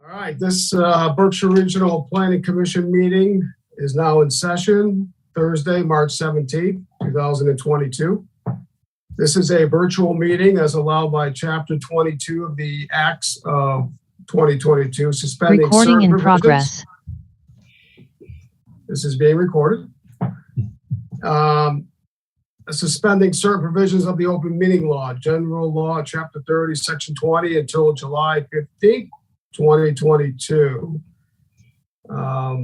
All right, this Berkshire Regional Planning Commission meeting is now in session, Thursday, March 17th, 2022. This is a virtual meeting as allowed by Chapter 22 of the Acts of 2022, suspending recording in certain progress. This is being recorded. Suspending certain provisions of the open meeting law, general law, Chapter 30, Section 20, until July 15th, 2022. I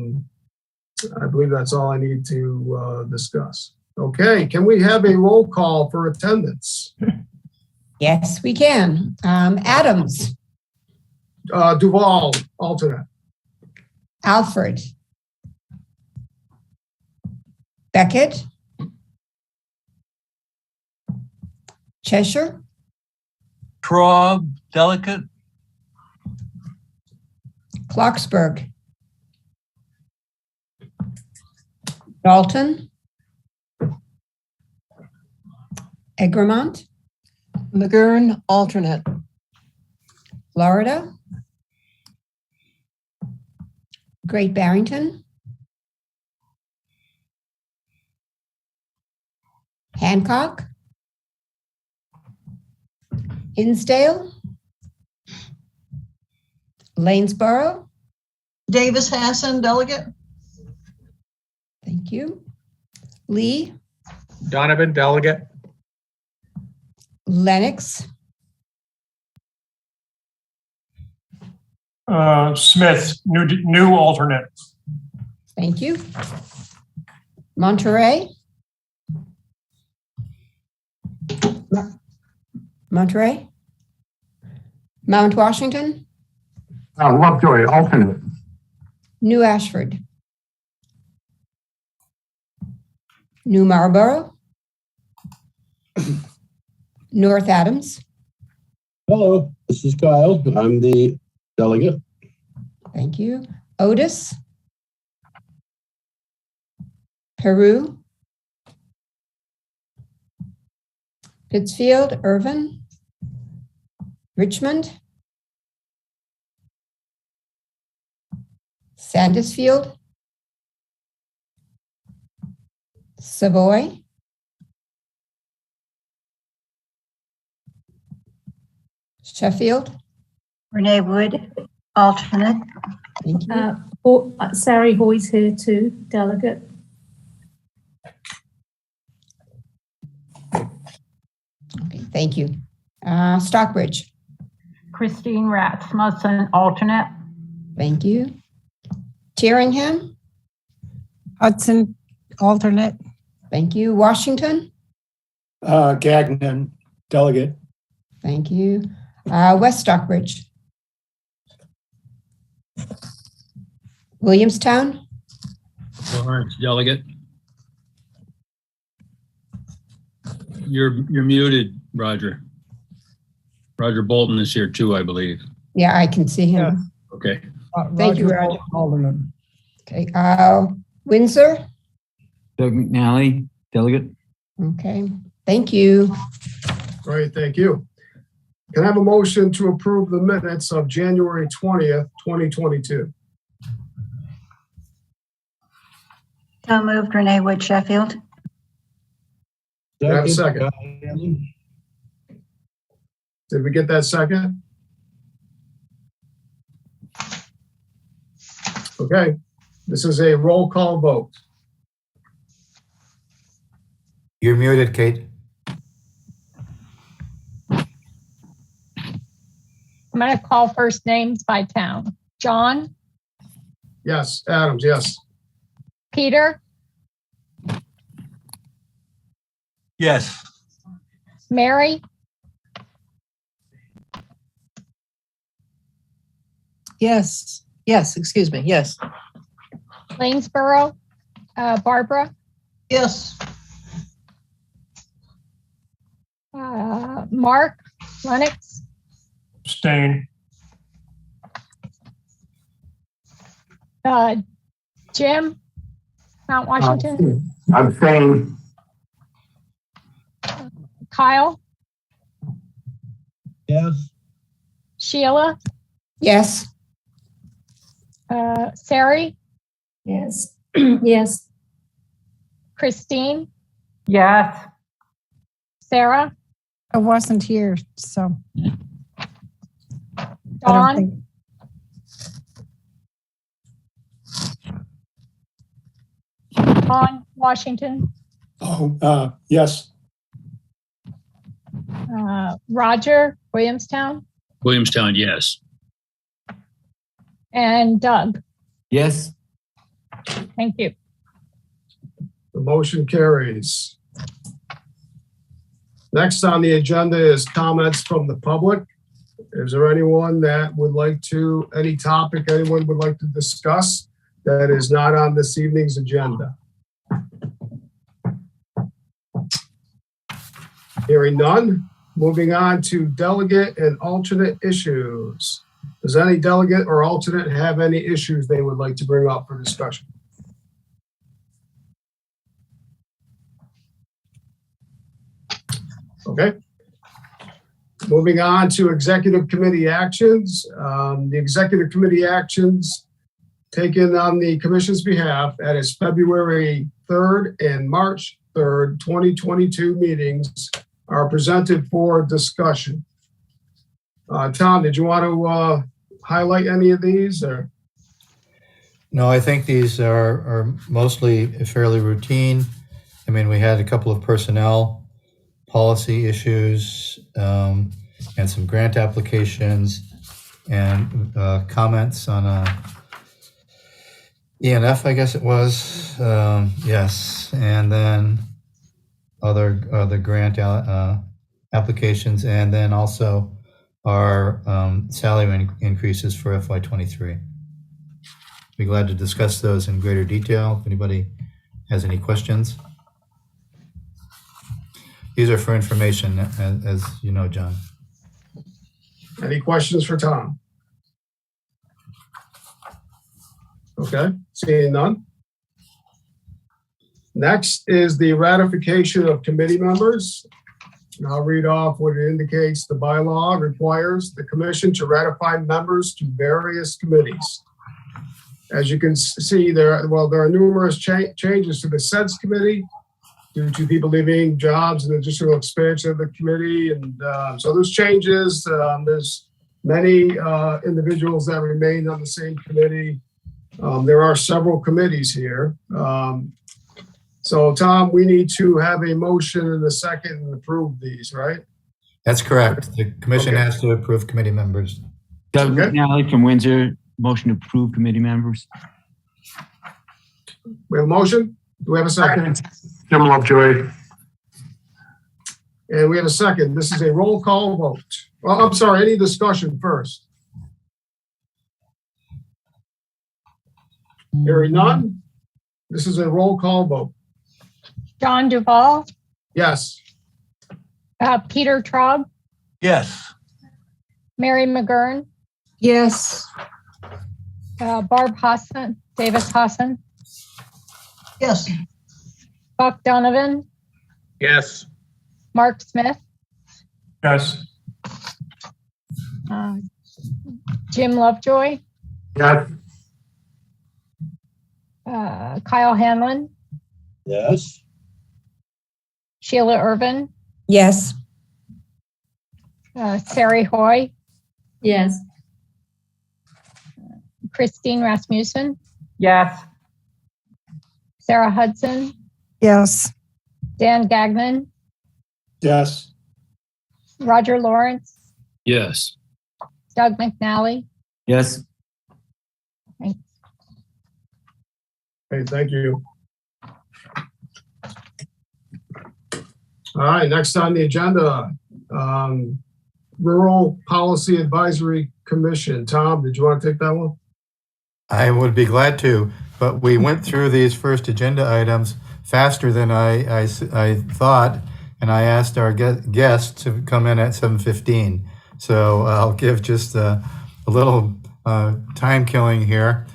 believe that's all I need to discuss. Okay, can we have a roll call for attendance? Yes, we can. Adams. Duval, alternate. Alfred. Beckett. Cheshire. Traub, delegate. Clarksburg. Dalton. Egremont. McGurn, alternate. Florida. Great Barrington. Hancock. Hinsdale. Lanesboro. Davis Hassan, delegate. Thank you. Lee. Donovan, delegate. Lennox. Smith, new alternate. Thank you. Monterey. Monterey. Mount Washington. Lovejoy, alternate. New Ashford. New Marlborough. North Adams. Hello, this is Kyle. I'm the delegate. Thank you. Otis. Peru. Pittsfield, Irvin. Richmond. Sandusfield. Savoy. Sheffield. Renee Wood, alternate. Thank you. Sari Hoy's here too, delegate. Okay, thank you. Stockbridge. Christine Rasmussen, alternate. Thank you. Tyringham. Hudson, alternate. Thank you. Washington. Gagnon, delegate. Thank you. West Stockbridge. Williamstown. Lawrence, delegate. You're muted, Roger. Roger Bolton is here too, I believe. Yeah, I can see him. Yeah. Okay. Thank you, Roger. Alternate. Okay. Windsor. Doug McNally, delegate. Okay. Thank you. Great, thank you. Can I have a motion to approve the minutes of January 20th, 2022? So moved, Renee Wood, Sheffield. Can I have a second? Did we get that second? Okay, this is a roll call vote. You're muted, Kate. I'm going to call first names by town. John, Yes, Adams, yes. Peter, Yes. Mary, Yes. Yes, excuse me. Yes. Lanesboro, Barbara, Yes. Mark, Lennox, Abstain. Jim, Mount Washington, Abstain. Kyle, Yes. Sheila, Yes. Sari, Yes. Yes. Christine, Yes. Sarah, I wasn't here, so. Dawn, Dawn, Washington, Oh, yes. Roger, Williamstown, Williamstown, yes. and Doug. Yes. Thank you. The motion carries. Next on the agenda is comments from the public. Is there anyone that would like to, any topic anyone would like to discuss that is not on this evening's agenda? Hearing none, moving on to delegate and alternate issues. Does any delegate or alternate have any issues they would like to bring up for discussion? Okay. Moving on to executive committee actions. The executive committee actions taken on the commission's behalf at its February 3rd and March 3rd, 2022 meetings are presented for discussion. Tom, did you want to highlight any of these or? No, I think these are mostly fairly routine. I mean, we had a couple of personnel policy issues and some grant applications and comments on ENF, I guess it was. Yes, and then other grant applications, and then also our salary increases for FY23. Be glad to discuss those in greater detail if anybody has any questions. These are for information, as you know, John. Any questions for Tom? Okay, seeing none. Next is the ratification of committee members. And I'll read off what it indicates. The bylaw requires the commission to ratify members to various committees. As you can see, there are numerous changes to the SEDS committee due to people leaving jobs and additional expansion of the committee. And so there's changes. There's many individuals that remain on the same committee. There are several committees here. So Tom, we need to have a motion in a second and approve these, right? That's correct. The commission Okay. has to approve committee members. Doug Okay. McNally from Windsor, motion to approve committee members. We have a motion? Do we have a second? Jim Lovejoy. And we have a second. This is a roll call vote. Well, I'm sorry, any discussion first? Hearing none. This is a roll call vote. John Duval, Yes. Peter Traub, Yes. Mary McGurn, Yes. Barb Hassan, Davis Hassan, Yes. Buck Donovan, Yes. Mark Smith, Yes. Jim Lovejoy, Yes. Kyle Hanlon, Yes. Sheila Irvin, Yes. Sari Hoy, Yes. Christine Rasmussen, Yes. Sarah Hudson, Yes. Dan Gagnon, Yes. Roger Lawrence, Yes. Doug McNally. Yes. Okay, thank you. All right, next on the agenda, Rural Policy Advisory Commission. Tom, did you want to take that one? I would be glad to, but we went through these first agenda items faster than I thought, and I asked our guest to come in at 7:15. So I'll give just a little time killing here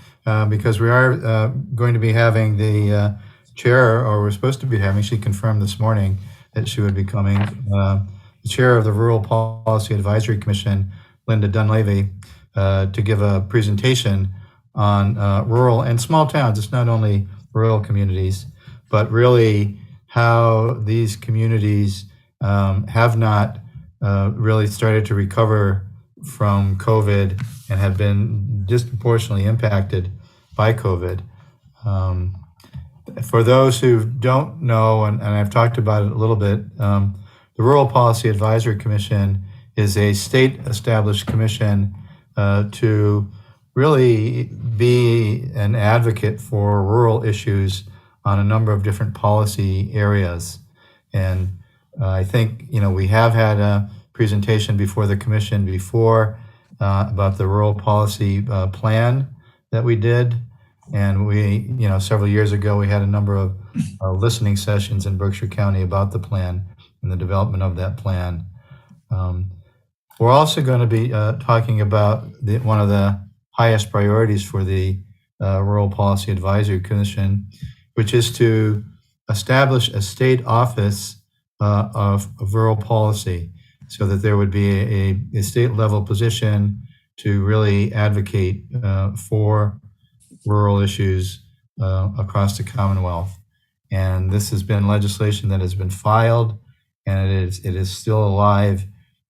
because we are going to be having the chair, or we're supposed to be having, she confirmed this morning that she would be coming, the chair of the Rural Policy Advisory Commission, Linda Dunleavy, to give a presentation on rural and small towns. It's not only rural communities, but really how these communities have not really started to recover from COVID and have been disproportionately impacted by COVID. For those who don't know, and I've talked about it a little bit, the Rural Policy Advisory Commission is a state-established commission to really be an advocate for rural issues on a number of different policy areas. And I think, we have had a presentation before the commission before about the rural policy plan that we did. And we, several years ago, we had a number of listening sessions in Berkshire County about the plan and the development of that plan. We're also going to be talking about one of the highest priorities for the Rural Policy Advisory Commission, which is to establish a state office of rural policy, so that there would be a state level position to really advocate for rural issues across the Commonwealth. And this has been legislation that has been filed, and it is still alive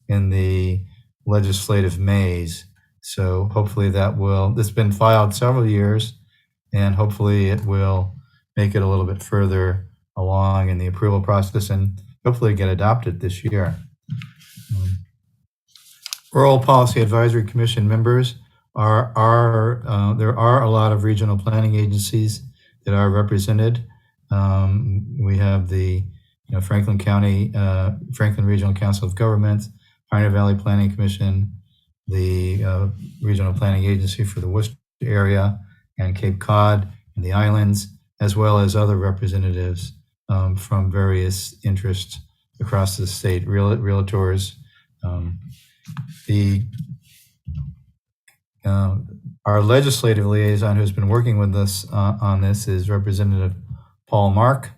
in the legislative maze. So hopefully it's been filed several years, and hopefully it will make it a little bit further along in the approval process and hopefully get adopted this year. Rural Policy Advisory Commission members there are a lot of regional planning agencies that are represented. We have the Franklin Regional Council of Governments, Pioneer Valley Planning Commission, the Regional Planning Agency for the Worcester area and Cape Cod and the islands, as well as other representatives from various interests across the state, realtors. Our legislative liaison who's been working with us on this is Representative Paul Mark,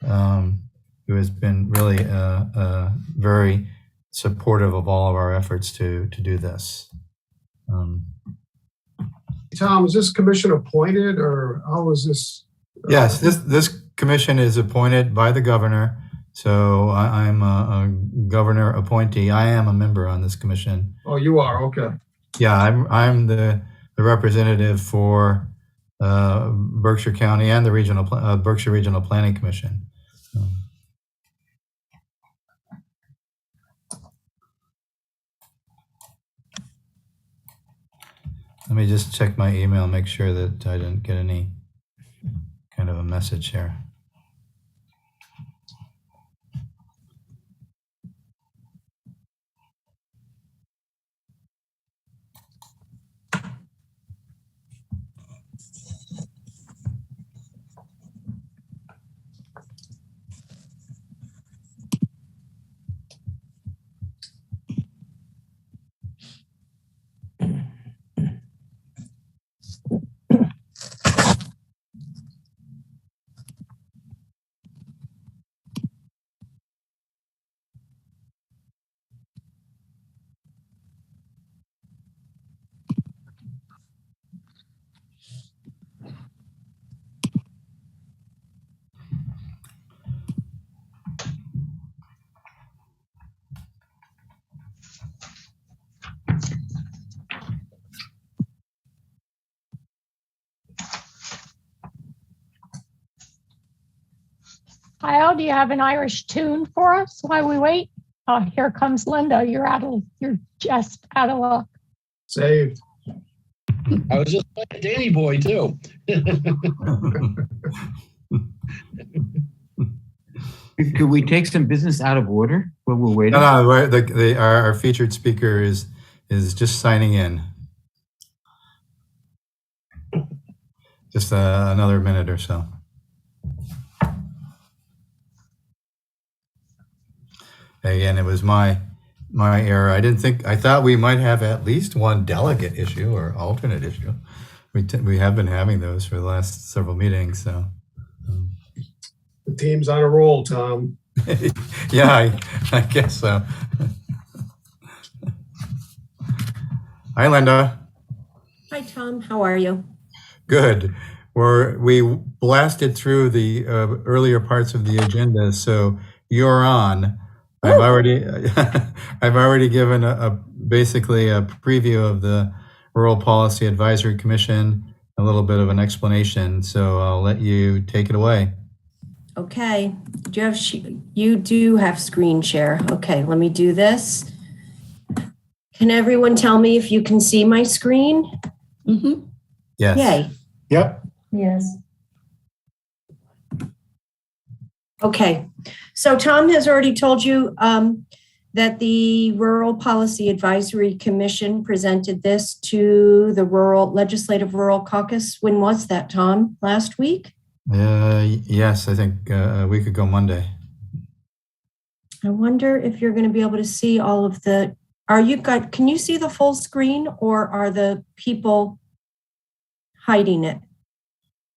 who has been really very supportive of all of our efforts to do this. Tom, is this commission appointed, or how is this? Yes, this commission is appointed by the governor. So I'm a governor appointee. I am a member on this commission. Oh, you are? Okay. Yeah, I'm the representative for Berkshire County and the Berkshire Regional Planning Commission. Let me just check my email, make sure that I didn't get any kind of a message here. Kyle, do you have an Irish tune for us while we wait? Oh, here comes Linda. You're just out of luck. Saved. I was just playing Danny Boy too. Could we take some business out of order while we're waiting? No, our featured speaker is just signing in. Just another minute or so. Again, it was my error. I thought we might have at least one delegate issue or alternate issue. We have been having those for the last several meetings. So The team's on a roll, Tom. yeah, I guess so. Hi, Linda. Hi, Tom. How are you? Good. We blasted through the earlier parts of the agenda, so you're on. I've already I've already given basically a preview of the Rural Policy Advisory Commission, a little bit of an explanation. So I'll let you take it away. Okay. You do have screen share. Okay, let me do this. Can everyone tell me if you can see my screen? Mm-hmm. Yes. Yay. Yep. Yes. Okay. So Tom has already told you that the Rural Policy Advisory Commission presented this to the Legislative Rural Caucus. When was that, Tom? Last week? Yes, I think a week ago Monday. I wonder if you're going to be able to see all of the, can you see the full screen, or are the people hiding it?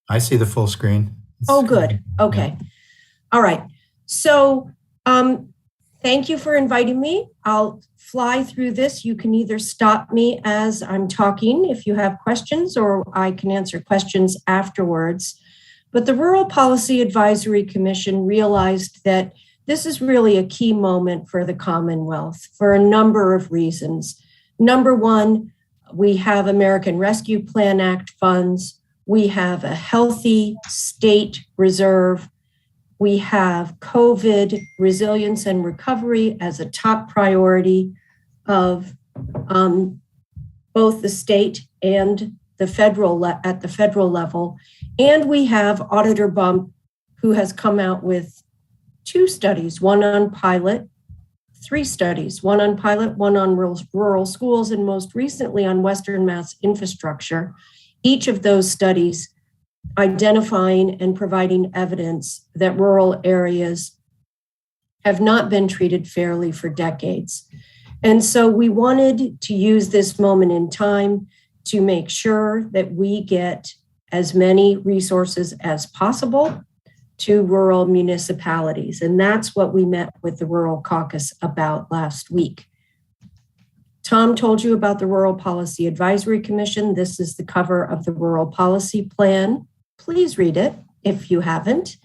I see the full screen. Oh, good. Okay. All right. So thank you for inviting me. I'll fly through this. You can either stop me as I'm talking if you have questions, or I can answer questions afterwards. But the Rural Policy Advisory Commission realized that this is really a key moment for the Commonwealth for a number of reasons. Number one, we have American Rescue Plan Act funds. We have a healthy state reserve. We have COVID resilience and recovery as a top priority of both the state and the federal at the federal level. And we have Auditor Bump, who has come out with 2 studies, one on pilot, 3 studies, one on pilot, one on rural schools, and most recently on Western Mass infrastructure. Each of those studies identifying and providing evidence that rural areas have not been treated fairly for decades. And so we wanted to use this moment in time to make sure that we get as many resources as possible to rural municipalities. And that's what we met with the Rural Caucus about last week. Tom told you about the Rural Policy Advisory Commission. This is the cover of the Rural Policy Plan. Please read it if you haven't.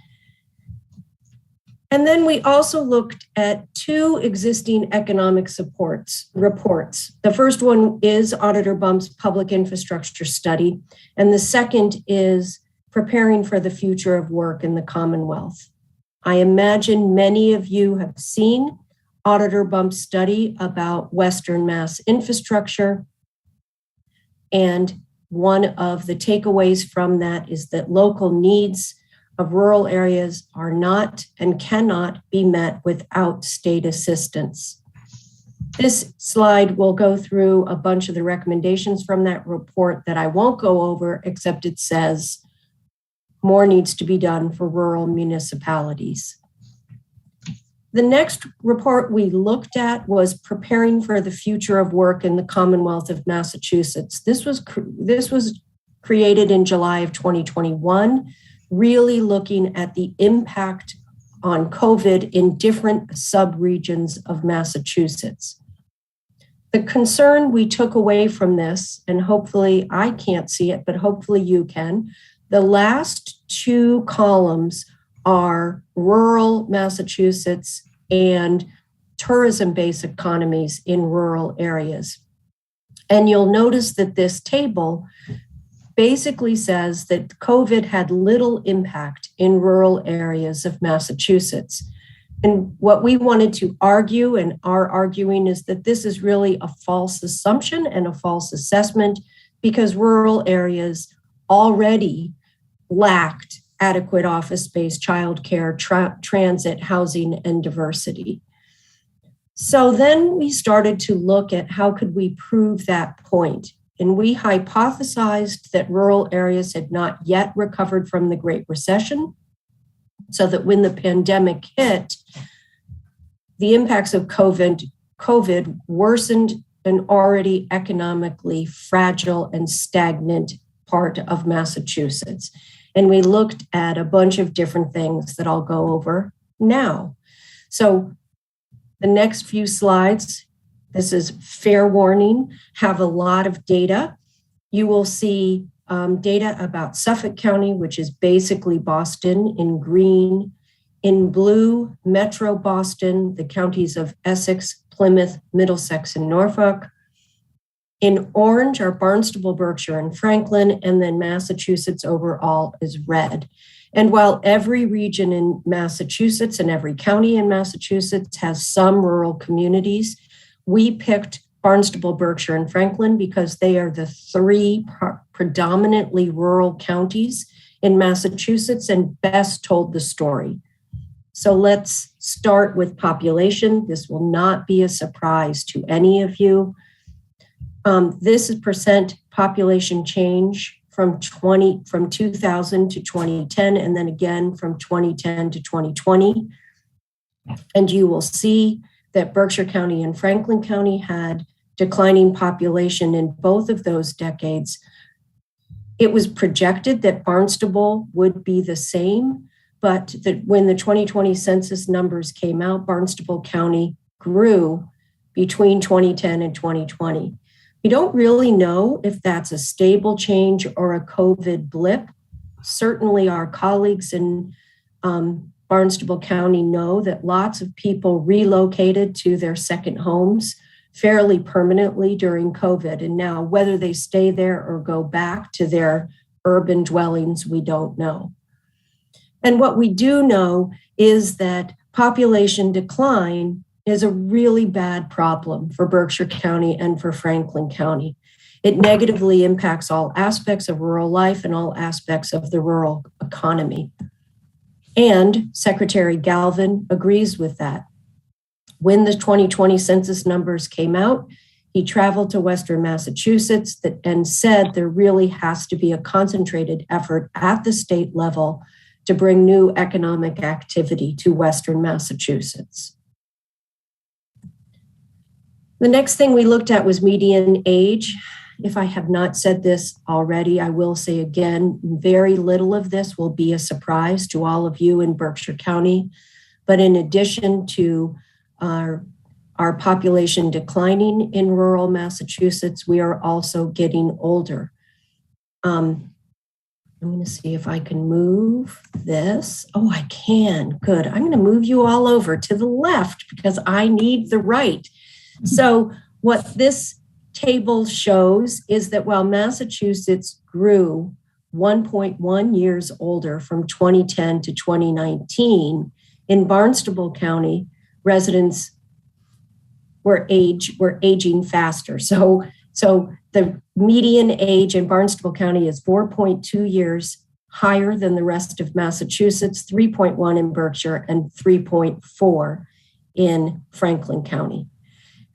And then we also looked at 2 existing economic reports. The first one is Auditor Bump's public infrastructure study, and the second is Preparing for the Future of Work in the Commonwealth. I imagine many of you have seen Auditor Bump's study about Western Mass infrastructure, and one of the takeaways from that is that local needs of rural areas are not and cannot be met without state assistance. This slide will go through a bunch of the recommendations from that report that I won't go over, except it says more needs to be done for rural municipalities. The next report we looked at was Preparing for the Future of Work in the Commonwealth of Massachusetts. This was created in July of 2021, really looking at the impact on COVID in different subregions of Massachusetts. The concern we took away from this, and hopefully I can't see it, but hopefully you can, the last 2 columns are rural Massachusetts and tourism-based economies in rural areas. And you'll notice that this table basically says that COVID had little impact in rural areas of Massachusetts. And what we wanted to argue and are arguing is that this is really a false assumption and a false assessment, because rural areas already lacked adequate office space, childcare, transit, housing, and diversity. So then we started to look at how could we prove that point. And we hypothesized that rural areas had not yet recovered from the Great Recession, so that when the pandemic hit, the impacts of COVID worsened an already economically fragile and stagnant part of Massachusetts. And we looked at a bunch of different things that I'll go over now. So the next few slides, this is fair warning, have a lot of data. You will see data about Suffolk County, which is basically Boston, in green. In blue, Metro Boston, the counties of Essex, Plymouth, Middlesex, and Norfolk. In orange are Barnstable, Berkshire, and Franklin, and then Massachusetts overall is red. And while every region in Massachusetts and every county in Massachusetts has some rural communities, we picked Barnstable, Berkshire, and Franklin because they are the three predominantly rural counties in Massachusetts and best told the story. So let's start with population. This will not be a surprise to any of you. This is percent population change from 2000 to 2010, and then again from 2010 to 2020. And you will see that Berkshire County and Franklin County had declining population in both of those decades. It was projected that Barnstable would be the same, but when the 2020 census numbers came out, Barnstable County grew between 2010 and 2020. We don't really know if that's a stable change or a COVID blip. Certainly our colleagues in Barnstable County know that lots of people relocated to their second homes fairly permanently during COVID. And now whether they stay there or go back to their urban dwellings, we don't know. And what we do know is that population decline is a really bad problem for Berkshire County and for Franklin County. It negatively impacts all aspects of rural life and all aspects of the rural economy. And Secretary Galvin agrees with that. When the 2020 census numbers came out, he traveled to Western Massachusetts and said there really has to be a concentrated effort at the state level to bring new economic activity to Western Massachusetts. The next thing we looked at was median age. If I have not said this already, I will say again, very little of this will be a surprise to all of you in Berkshire County. But in addition to our population declining in rural Massachusetts, we are also getting older. I'm going to see if I can move this. Oh, I can. Good. I'm going to move you all over to the left because I need the right. So what this table shows is that while Massachusetts grew 1.1 years older from 2010 to 2019, in Barnstable County, residents were aging faster. So the median age in Barnstable County is 4.2 years higher than the rest of Massachusetts, 3.1 in Berkshire, and 3.4 in Franklin County.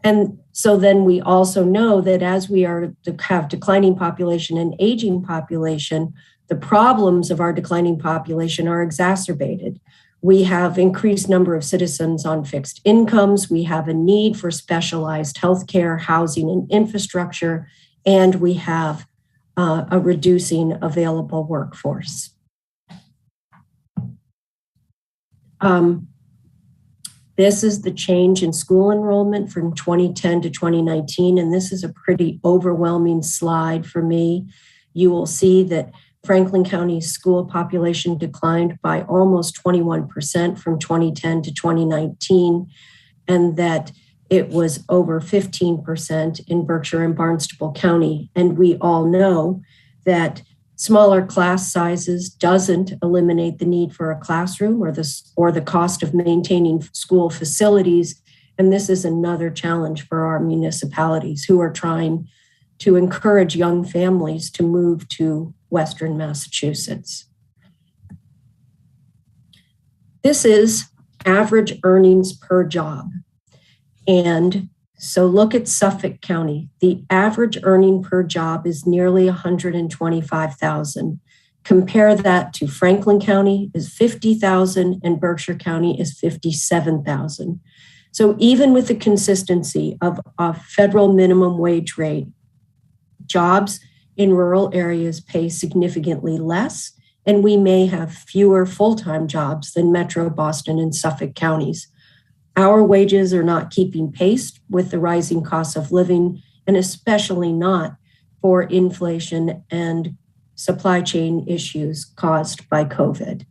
And so then we also know that as we are to have declining population and aging population, the problems of our declining population are exacerbated. We have increased number of citizens on fixed incomes. We have a need for specialized healthcare, housing, and infrastructure, and we have a reducing available workforce. This is the change in school enrollment from 2010 to 2019, and this is a pretty overwhelming slide for me. You will see that Franklin County school population declined by almost 21% from 2010 to 2019, and that it was over 15% in Berkshire and Barnstable County. And we all know that smaller class sizes doesn't eliminate the need for a classroom or the cost of maintaining school facilities. And this is another challenge for our municipalities who are trying to encourage young families to move to Western Massachusetts. This is average earnings per job. And so look at Suffolk County. The average earning per job is nearly $125,000. Compare that to Franklin County is $50,000 and Berkshire County is $57,000. So even with the consistency of a federal minimum wage rate, jobs in rural areas pay significantly less, and we may have fewer full-time jobs than Metro Boston and Suffolk counties. Our wages are not keeping pace with the rising cost of living, and especially not for inflation and supply chain issues caused by COVID.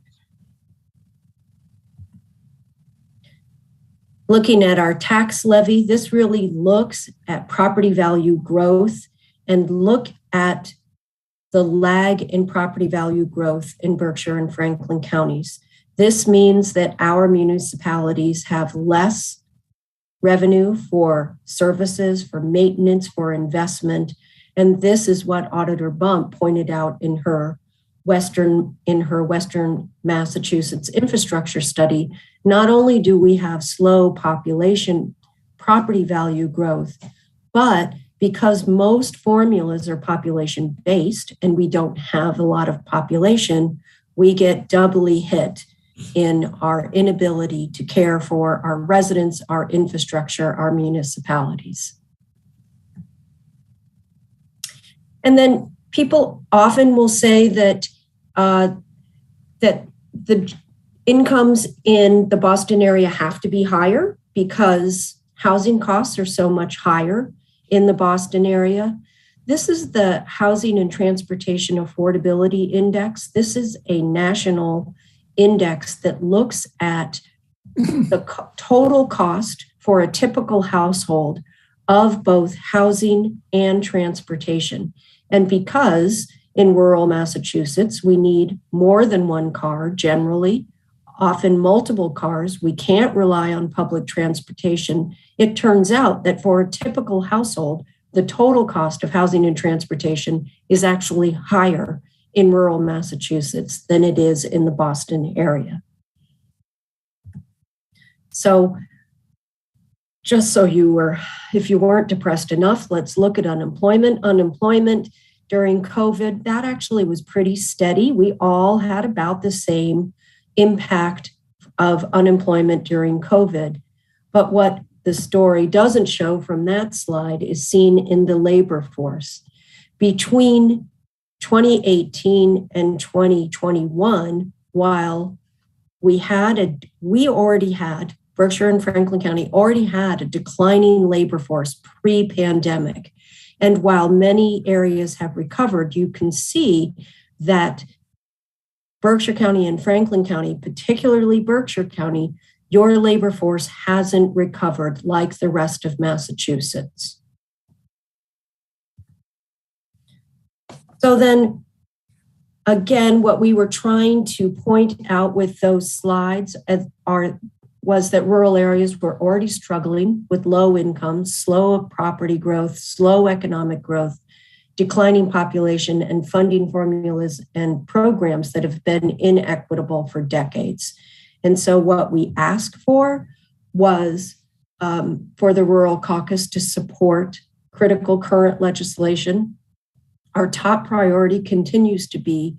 Looking at our tax levy, this really looks at property value growth and look at the lag in property value growth in Berkshire and Franklin counties. This means that our municipalities have less revenue for services, for maintenance, for investment. And this is what Auditor Bump pointed out in her Western Massachusetts infrastructure study. Not only do we have slow population property value growth, but because most formulas are population based and we don't have a lot of population, we get doubly hit in our inability to care for our residents, our infrastructure, our municipalities. And then people often will say that that the incomes in the Boston area have to be higher because housing costs are so much higher in the Boston area. This is the Housing and Transportation Affordability Index. This is a national index that looks at the total cost for a typical household of both housing and transportation. And because in rural Massachusetts, we need more than one car generally, often multiple cars, we can't rely on public transportation. It turns out that for a typical household, the total cost of housing and transportation is actually higher in rural Massachusetts than it is in the Boston area. So just so if you weren't depressed enough, let's look at unemployment. Unemployment during COVID, that actually was pretty steady. We all had about the same impact of unemployment during COVID. But what the story doesn't show from that slide is seen in the labor force. Between 2018 and 2021, while Berkshire and Franklin County already had a declining labor force pre-pandemic. And while many areas have recovered, you can see that Berkshire County and Franklin County, particularly Berkshire County, your labor force hasn't recovered like the rest of Massachusetts. So then, again, what we were trying to point out with those slides was that rural areas were already struggling with low incomes, slow property growth, slow economic growth, declining population, and funding formulas and programs that have been inequitable for decades. And so what we asked for was for the Rural Caucus to support critical current legislation. Our top priority continues to be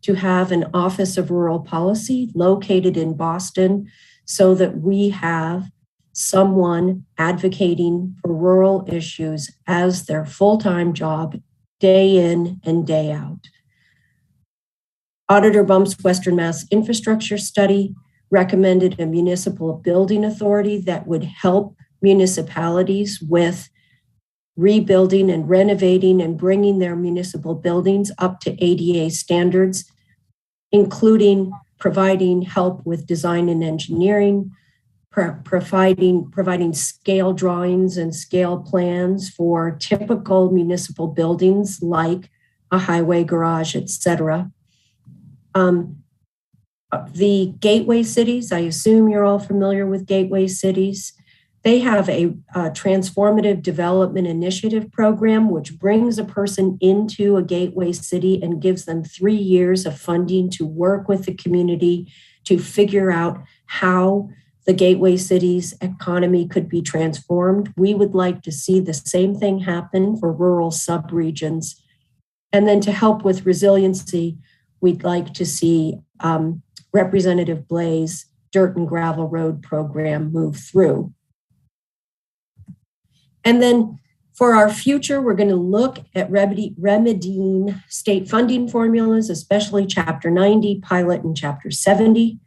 to have an Office of Rural Policy located in Boston so that we have someone advocating for rural issues as their full-time job, day in and day out. Auditor Bump's Western Mass infrastructure study recommended a municipal building authority that would help municipalities with rebuilding and renovating and bringing their municipal buildings up to ADA standards, including providing help with design and engineering, providing scale drawings and scale plans for typical municipal buildings like a highway garage, etc. The gateway cities, I assume you're all familiar with gateway cities. They have a transformative development initiative program, which brings a person into a gateway city and gives them 3 years of funding to work with the community to figure out how the gateway city's economy could be transformed. We would like to see the same thing happen for rural subregions. And then to help with resiliency, we'd like to see Representative Blaze dirt and gravel road program move through. And then for our future, we're going to look at remedying state funding formulas, especially Chapter 90, pilot, and Chapter 70.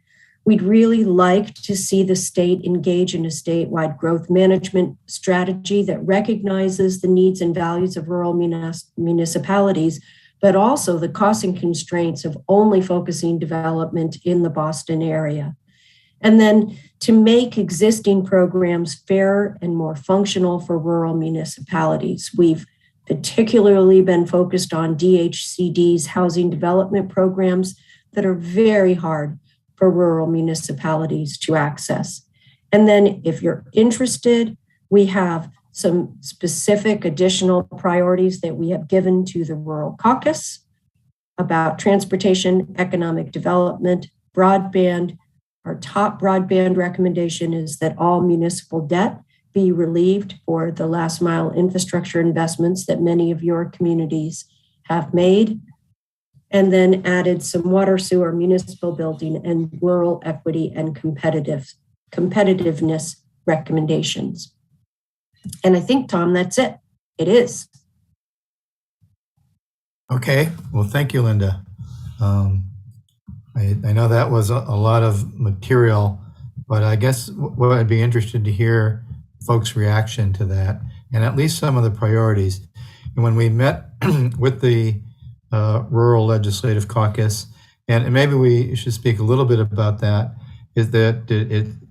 We'd really like to see the state engage in a statewide growth management strategy that recognizes the needs and values of rural municipalities, but also the costs and constraints of only focusing development in the Boston area. And then to make existing programs fairer and more functional for rural municipalities. We've particularly been focused on DHCD's housing development programs that are very hard for rural municipalities to access. And then if you're interested, we have some specific additional priorities that we have given to the Rural Caucus about transportation, economic development, broadband. Our top broadband recommendation is that all municipal debt be relieved for the last mile infrastructure investments that many of your communities have made. And then added some water, sewer, municipal building, and rural equity and competitiveness recommendations. And I think, Tom, that's it. It is. Okay, well, thank you, Linda. I know that was a lot of material, but I guess what I'd be interested to hear folks' reaction to that, and at least some of the priorities. And when we met with the Rural Legislative Caucus, and maybe we should speak a little bit about that, is that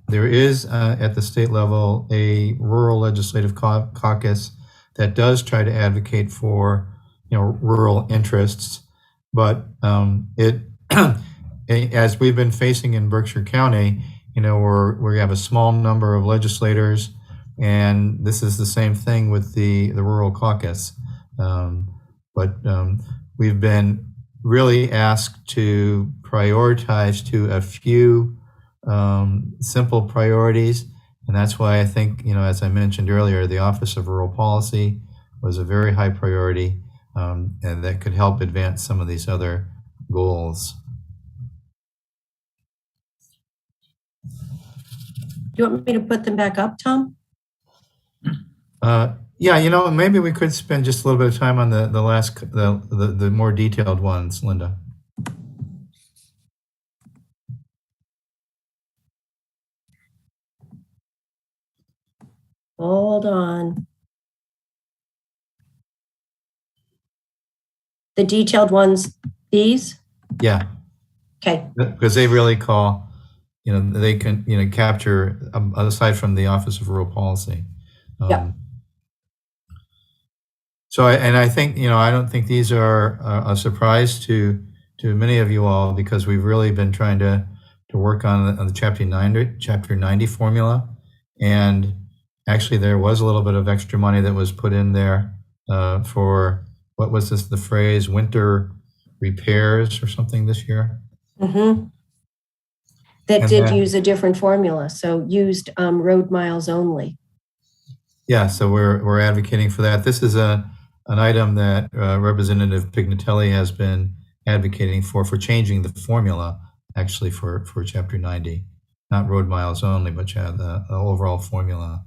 there is at the state level a Rural Legislative Caucus that does try to advocate for rural interests, but it as we've been facing in Berkshire County, we have a small number of legislators, and this is the same thing with the Rural Caucus. But we've been really asked to prioritize to a few simple priorities, and that's why I think, as I mentioned earlier, the Office of Rural Policy was a very high priority, and that could help advance some of these other goals. Do you want me to put them back up, Tom? Yeah, maybe we could spend just a little bit of time on the more detailed ones, Linda. Hold on. The detailed ones, these? Yeah. Okay. Because they really call, they can, capture, aside from the Office of Rural Policy. Yeah. So, I think, I don't think these are a surprise to many of you all, because we've really been trying to work on the Chapter 90 formula. And actually, there was a little bit of extra money that was put in there for, what was the phrase, winter repairs or something this year? Mm-hmm. That did use a different formula, so used road miles only. Yeah, so we're advocating for that. This is an item that Representative Pignatelli has been advocating for changing the formula, actually, for Chapter 90, not road miles only, but the overall formula.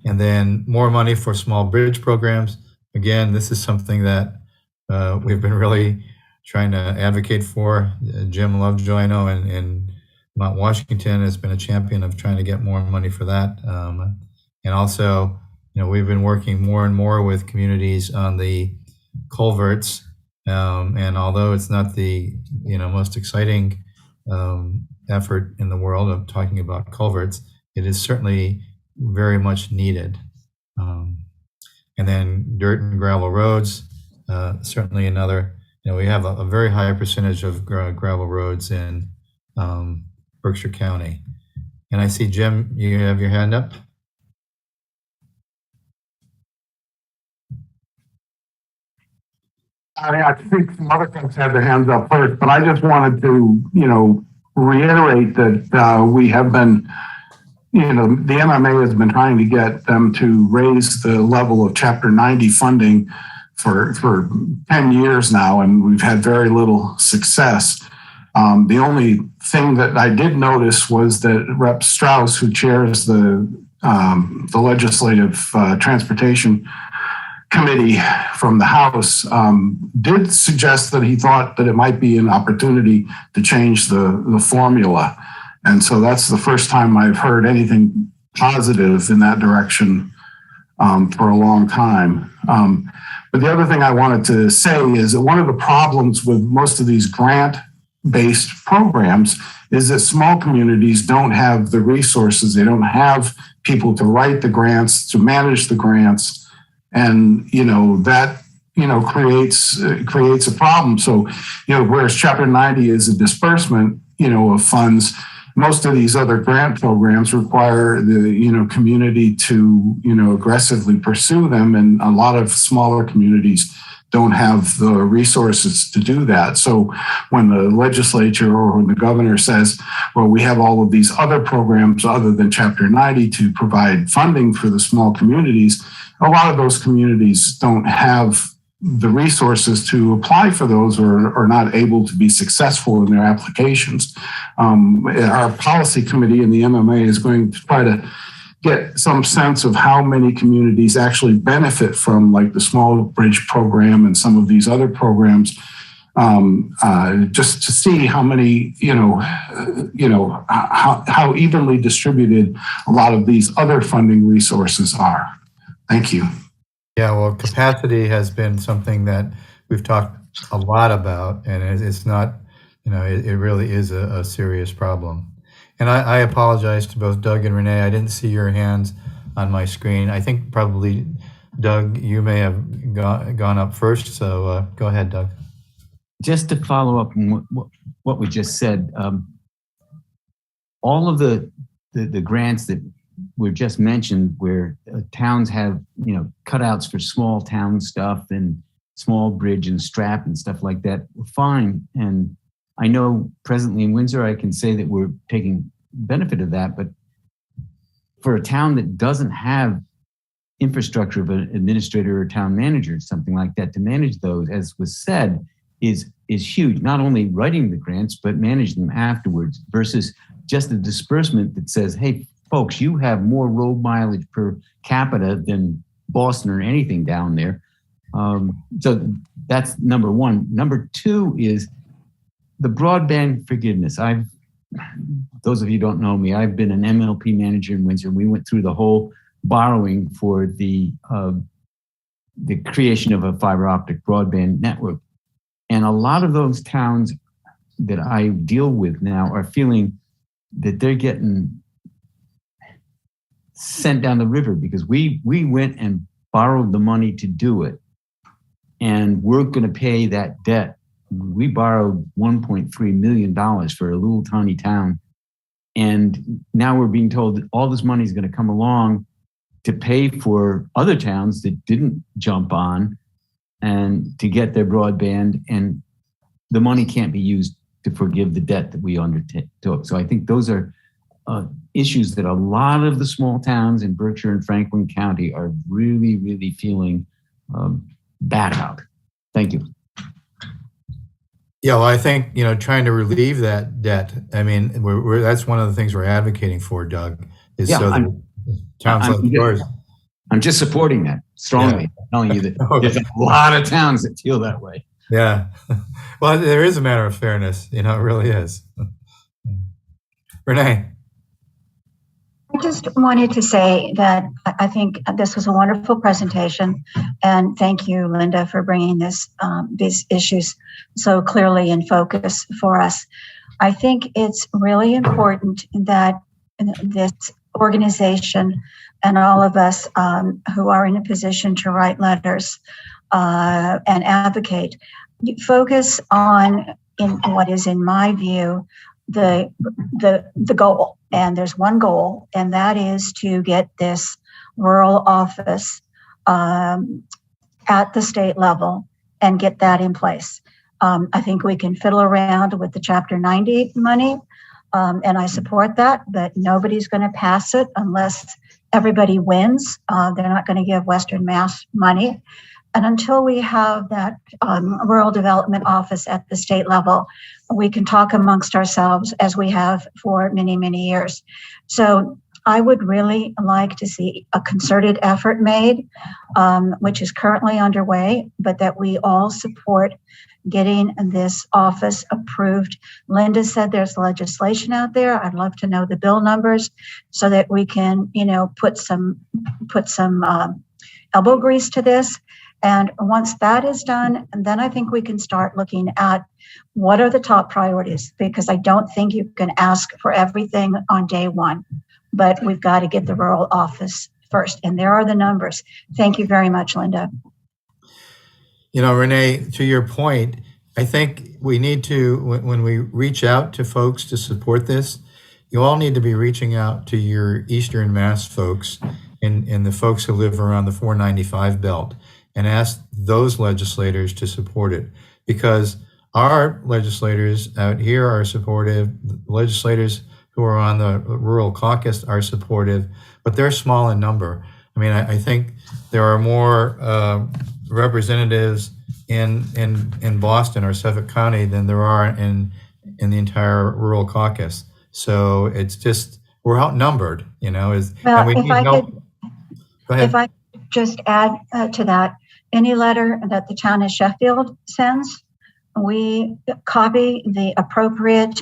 And then more money for small bridge programs. Again, this is something that we've been really trying to advocate for. Jim Lovejoy, I know, in Mount Washington has been a champion of trying to get more money for that. And also, we've been working more and more with communities on the culverts. And although it's not the most exciting effort in the world of talking about culverts, it is certainly very much needed. And then dirt and gravel roads, certainly another. We have a very high percentage of gravel roads in Berkshire County. And I see, Jim, you have your hand up. I think some other folks had their hands up first, but I just wanted to, reiterate that we have been, the MMA has been trying to get them to raise the level of Chapter 90 funding for 10 years now, and we've had very little success. The only thing that I did notice was that Rep. Strauss, who chairs the Legislative Transportation Committee from the House, did suggest that he thought that it might be an opportunity to change the formula. And so that's the first time I've heard anything positive in that direction for a long time. But the other thing I wanted to say is that one of the problems with most of these grant-based programs is that small communities don't have the resources. They don't have people to write the grants, to manage the grants. And, that, creates a problem. So, whereas Chapter 90 is a disbursement, of funds, most of these other grant programs require the, community to, aggressively pursue them. And a lot of smaller communities don't have the resources to do that. So when the legislature or when the governor says, well, we have all of these other programs other than Chapter 90 to provide funding for the small communities, a lot of those communities don't have the resources to apply for those or are not able to be successful in their applications. Our policy committee in the MMA is going to try to get some sense of how many communities actually benefit from like the Small Bridge program and some of these other programs, just to see how many, how evenly distributed a lot of these other funding resources are. Thank you. Yeah, well, capacity has been something that we've talked a lot about, and it's not, it really is a serious problem. And I apologize to both Doug and Renee. I didn't see your hands on my screen. I think probably, Doug, you may have gone up first, so go ahead, Doug. Just to follow up on what we just said, all of the grants that were just mentioned where towns have, cutouts for small town stuff and small bridge and strap and stuff like that were fine. And I know presently in Windsor, I can say that we're taking benefit of that, but for a town that doesn't have infrastructure of an administrator or town manager, something like that, to manage those, as was said, is huge. Not only writing the grants, but managing them afterwards versus just a disbursement that says, hey, folks, you have more road mileage per capita than Boston or anything down there. So that's number one. Number two is the broadband forgiveness. Those of you who don't know me, I've been an MLP manager in Windsor. We went through the whole borrowing for the creation of a fiber optic broadband network. And a lot of those towns that I deal with now are feeling that they're getting sent down the river because we went and borrowed the money to do it. And we're going to pay that debt. We borrowed $1.3 million for a little tiny town. And now we're being told that all this money is going to come along to pay for other towns that didn't jump on and to get their broadband. And the money can't be used to forgive the debt that we undertook. So I think those are issues that a lot of the small towns in Berkshire and Franklin County are really, really feeling bad about. Thank you. Yeah, well, I think, trying to relieve that debt, I mean, that's one of the things we're advocating for, Doug, is so that towns like yours. I'm just supporting that strongly. Yeah. I'm telling you that there's a lot of towns that feel that way. Yeah. Well, there is a matter of fairness, it really is. Renee. I just wanted to say that I think this was a wonderful presentation, and thank you, Linda, for bringing these issues so clearly in focus for us. I think it's really important that this organization and all of us who are in a position to write letters and advocate focus on, in what is, in my view, the goal. And there's one goal, and that is to get this rural office at the state level and get that in place. I think we can fiddle around with the Chapter 90 money, and I support that, but nobody's going to pass it unless everybody wins. They're not going to give Western Mass money. And until we have that rural development office at the state level, we can talk amongst ourselves as we have for many, many years. So I would really like to see a concerted effort made, which is currently underway, but that we all support getting this office approved. Linda said there's legislation out there. I'd love to know the bill numbers so that we can, put some elbow grease to this. And once that is done, then I think we can start looking at what are the top priorities, because I don't think you can ask for everything on day one, but we've got to get the rural office first. And there are the numbers. Thank you very much, Linda. You know, Renee, to your point, I think we need to, when we reach out to folks to support this, you all need to be reaching out to your Eastern Mass folks and the folks who live around the 495 belt and ask those legislators to support it, because our legislators out here are supportive. Legislators who are on the rural caucus are supportive, but they're small in number. I mean, I think there are more representatives in Boston or Suffolk County than there are in the entire rural caucus. So it's just, we're outnumbered, you know. And we need help. Go ahead. If I could just add to that, any letter that the town of Sheffield sends, we copy the appropriate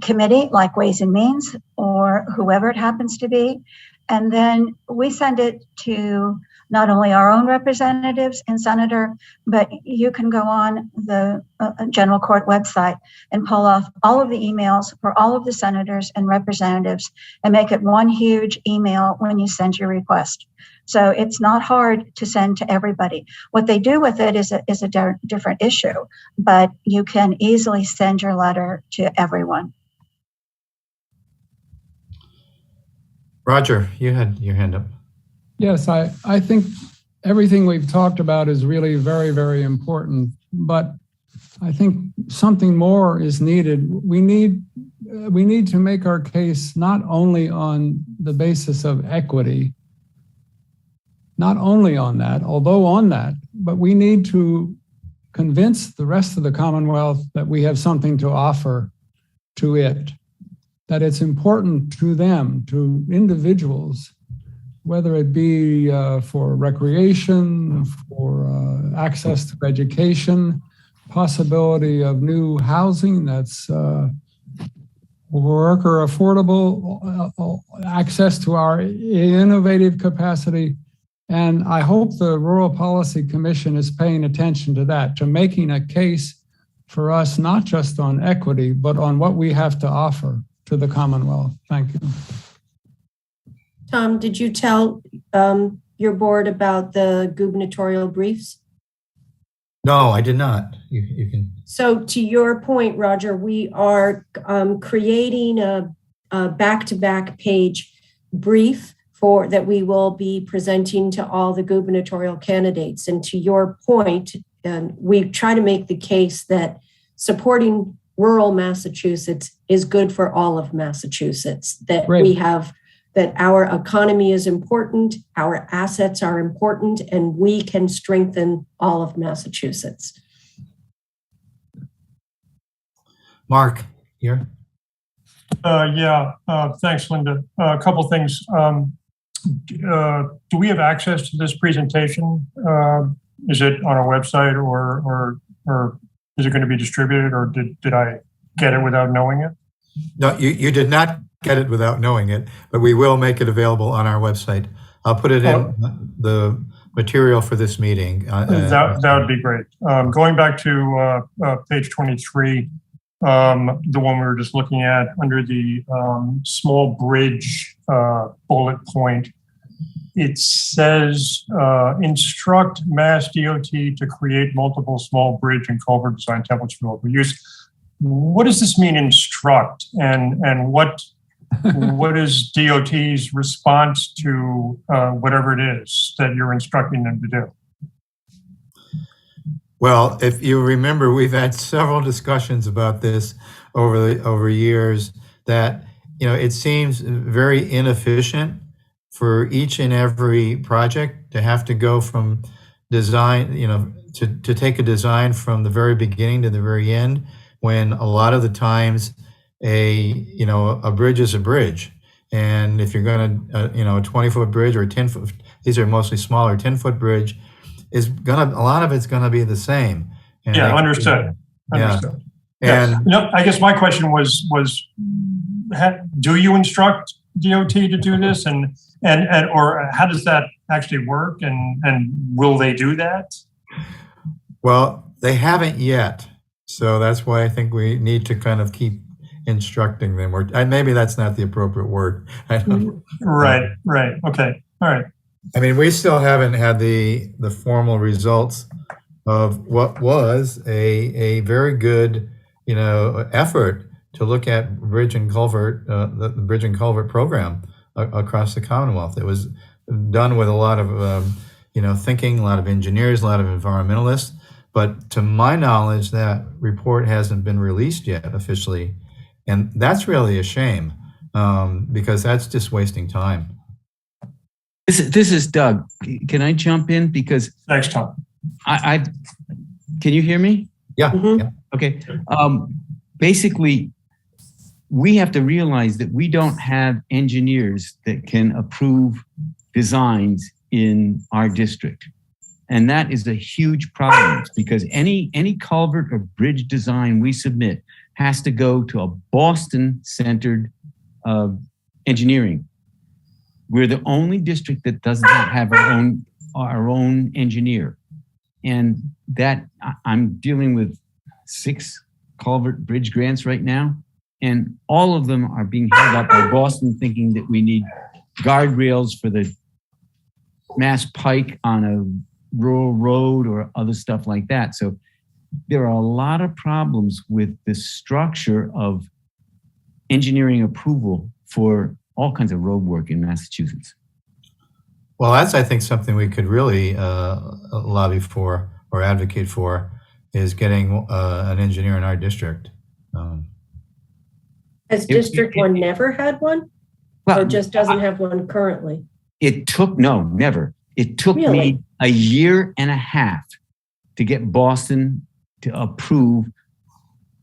committee, like Ways and Means or whoever it happens to be. And then we send it to not only our own representatives and senator, but you can go on the general court website and pull off all of the emails for all of the senators and representatives and make it one huge email when you send your request. So it's not hard to send to everybody. What they do with it is a different issue, but you can easily send your letter to everyone. Roger, you had your hand up. Yes, I think everything we've talked about is really very, very important, but I think something more is needed. We need to make our case not only on the basis of equity, not only on that, although on that, but we need to convince the rest of the Commonwealth that we have something to offer to it, that it's important to them, to individuals, whether it be for recreation, for access to education, possibility of new housing that's worker affordable, access to our innovative capacity. And I hope the Rural Policy Commission is paying attention to that, to making a case for us, not just on equity, but on what we have to offer to the Commonwealth. Thank you. Tom, did you tell your board about the gubernatorial briefs? No, I did not. You can. So to your point, Roger, we are creating a back-to-back page brief that we will be presenting to all the gubernatorial candidates. And to your point, we try to make the case that supporting rural Massachusetts is good for all of Massachusetts, that Great. we have, that our economy is important, our assets are important, and we can strengthen all of Massachusetts. Mark, here. Thanks, Linda. A couple things. Do we have access to this presentation? Is it on our website or is it going to be distributed, or did I get it without knowing it? No, you did not get it without knowing it, but we will make it available on our website. I'll put it in the material for this meeting. That would be great. Going back to page 23, the one we were just looking at under the small bridge bullet point, it says instruct Mass DOT to create multiple small bridge and culvert design templates for local use. What does this mean, instruct, and what is DOT's response to whatever it is that you're instructing them to do? Well, if you remember, we've had several discussions about this over years, that it seems very inefficient for each and every project to have to go from design, to take a design from the very beginning to the very end, when a lot of the times a bridge is a bridge. And if you're going to, a 20-foot bridge or a 10-foot, these are mostly smaller, 10-foot bridge, a lot of it's going to be the same. And Understood. Yeah. And I guess my question was, do you instruct DOT to do this, and or how does that actually work, and will they do that? Well, they haven't yet. So that's why I think we need to kind of keep instructing them, or maybe that's not the appropriate word. I don't, Right. Okay. All right. I mean, we still haven't had the formal results of what was a very good, effort to look at bridge and culvert, the bridge and culvert program across the Commonwealth. It was done with a lot of, thinking, a lot of engineers, a lot of environmentalists. But to my knowledge, that report hasn't been released yet officially. And that's really a shame, because that's just wasting time. This is Doug. Can I jump in? Because Next time. I can you hear me? Yeah. Mhm. Yeah. Okay. Basically, we have to realize that we don't have engineers that can approve designs in our district. And that is a huge problem because any culvert or bridge design we submit has to go to a Boston-centered engineering. We're the only district that does not have our own engineer. And that I'm dealing with 6 culvert bridge grants right now. And all of them are being held up by Boston thinking that we need guardrails for the Mass Pike on a rural road or other stuff like that. So there are a lot of problems with the structure of engineering approval for all kinds of road work in Massachusetts. Well, that's, I think, something we could really lobby for or advocate for, is getting an engineer in our district. Has District 1 never had one? Or just doesn't have one currently? Never. It took me a year and a half to get Boston to approve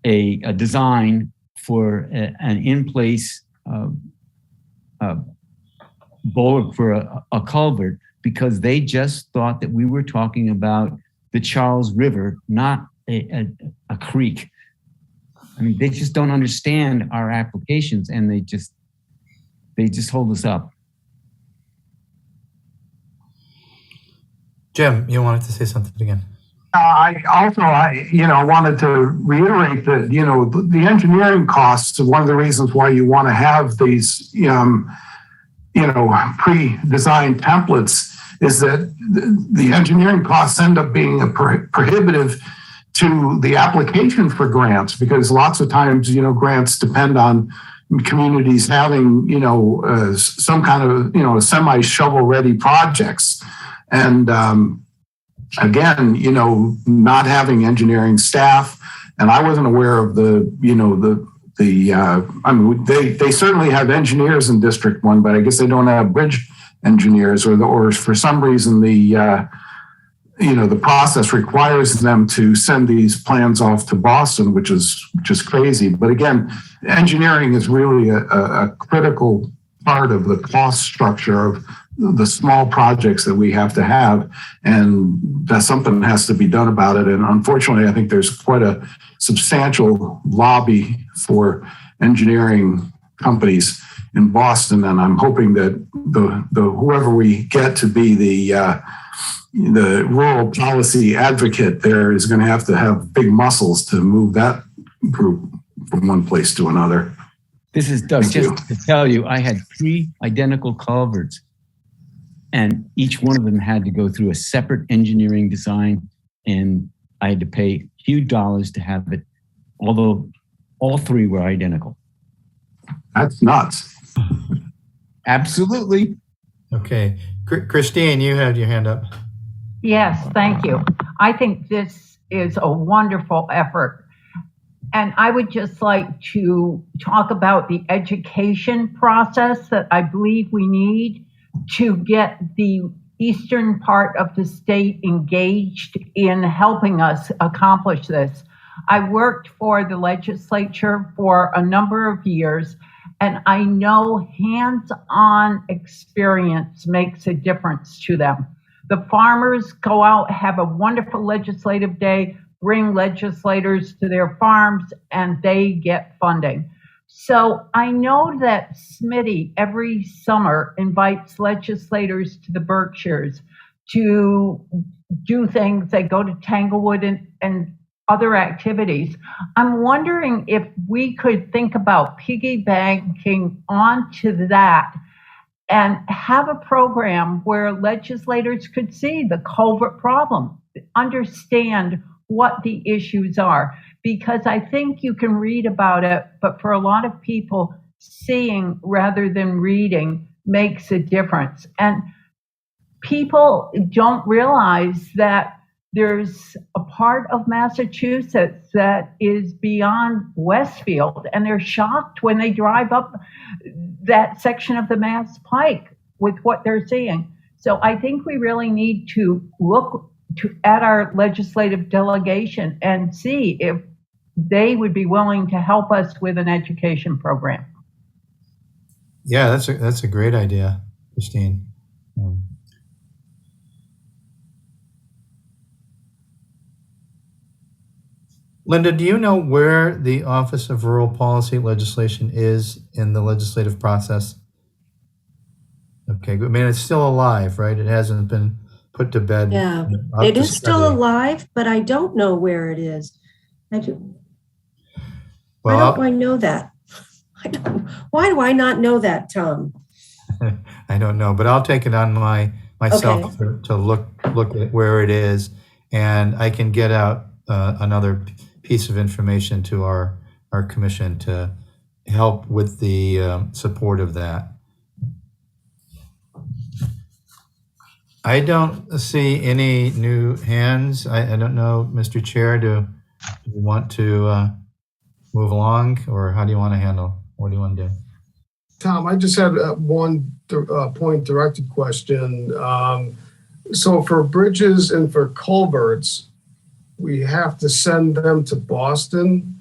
a design for an in-place bulwark for a culvert, because they just thought that we were talking about the Charles River, not a creek. I mean, they just don't understand our applications, and they just hold us up. Jim, you wanted to say something again? I wanted to reiterate that, the engineering costs are one of the reasons why you want to have these, pre-designed templates, is that the engineering costs end up being prohibitive to the application for grants, because lots of times, grants depend on communities having, some kind of, semi-shovel ready projects. And again, not having engineering staff, and I wasn't aware of they certainly have engineers in District 1, but I guess they don't have bridge engineers, or for some reason the process requires them to send these plans off to Boston, which is crazy. But again, engineering is really a critical part of the cost structure of the small projects that we have to have, and that something has to be done about it. And unfortunately, I think there's quite a substantial lobby for engineering companies in Boston, and I'm hoping that the whoever we get to be the rural policy advocate there is going to have big muscles to move that group from one place to another. This is Doug. Just to tell you, I had 3 identical culverts, and each one of them had to go through a separate engineering design, and I had to pay huge dollars to have it, although all 3 were identical. That's nuts. Absolutely. Okay. Christine, you had your hand up. Yes, thank you. I think this is a wonderful effort. And I would just like to talk about the education process that I believe we need to get the eastern part of the state engaged in helping us accomplish this. I worked for the legislature for a number of years, and I know hands-on experience makes a difference to them. The farmers go out, have a wonderful legislative day, bring legislators to their farms, and they get funding. So I know that Smitty every summer invites legislators to the Berkshires to do things. They go to Tanglewood and other activities. I'm wondering if we could think about piggybacking onto that and have a program where legislators could see the culvert problem, understand what the issues are. Because I think you can read about it, but for a lot of people, seeing rather than reading makes a difference. And people don't realize that there's a part of Massachusetts that is beyond Westfield, and they're shocked when they drive up that section of the Mass Pike with what they're seeing. So I think we really need to look at our legislative delegation and see if they would be willing to help us with an education program. Yeah, that's a great idea, Christine. Linda, do you know where the Office of Rural Policy Legislation is in the legislative process? Okay, I mean, it's still alive, right? It hasn't been put to bed. Yeah, up it to is still study. alive, but I don't know where it is. I do. Well, Why don't I know that? Why do I not know that, Tom? I don't know, but I'll take it on myself Okay. to look at where it is, and I can get out another piece of information to our commission to help with the support of that. I don't see any new hands. I don't know, Mr. Chair, do you want to move along, or how do you want to handle? What do you want to do? Tom, I just had one point directed question. So for bridges and for culverts, we have to send them to Boston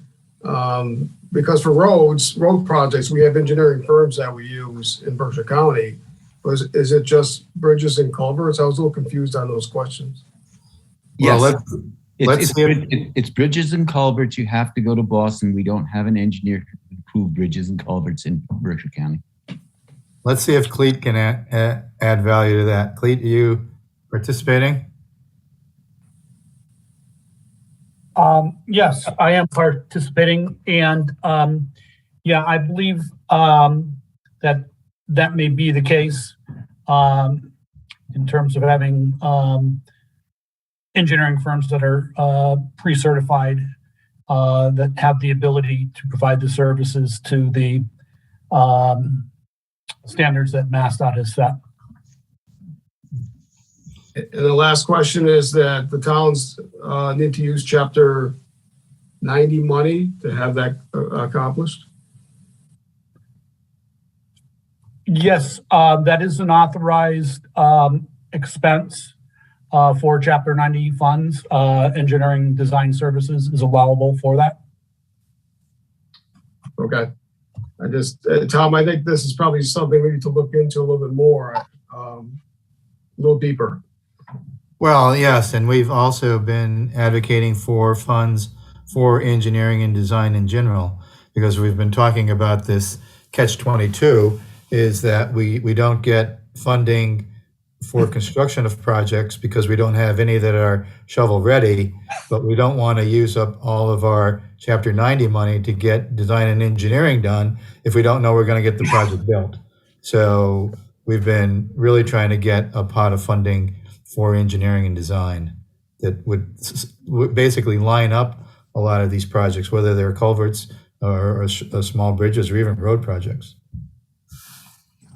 because for road projects, we have engineering firms that we use in Berkshire County. Is it just bridges and culverts? I was a little confused on those questions. Yes. Well, let's see if- It's bridges and culverts. You have to go to Boston. We don't have an engineer to approve bridges and culverts in Berkshire County. Let's see if Cleet can add value to that. Cleet, are you participating? Yes, I am participating, and yeah, I believe that may be the case in terms of having engineering firms that are pre-certified that have the ability to provide the services to the standards that MassDOT has set. And the last question is that the towns need to use Chapter 90 money to have that accomplished? Yes, that is an authorized expense for Chapter 90 funds. Engineering design services is allowable for that. Okay. I just, Tom, I think this is probably something we need to look into a little bit more, a little deeper. Well, yes, and we've also been advocating for funds for engineering and design in general, because we've been talking about this catch-22 is that we don't get funding for construction of projects because we don't have any that are shovel ready, but we don't want to use up all of our Chapter 90 money to get design and engineering done if we don't know we're going to get the project built. So we've been really trying to get a pot of funding for engineering and design that would basically line up a lot of these projects, whether they're culverts or small bridges or even road projects.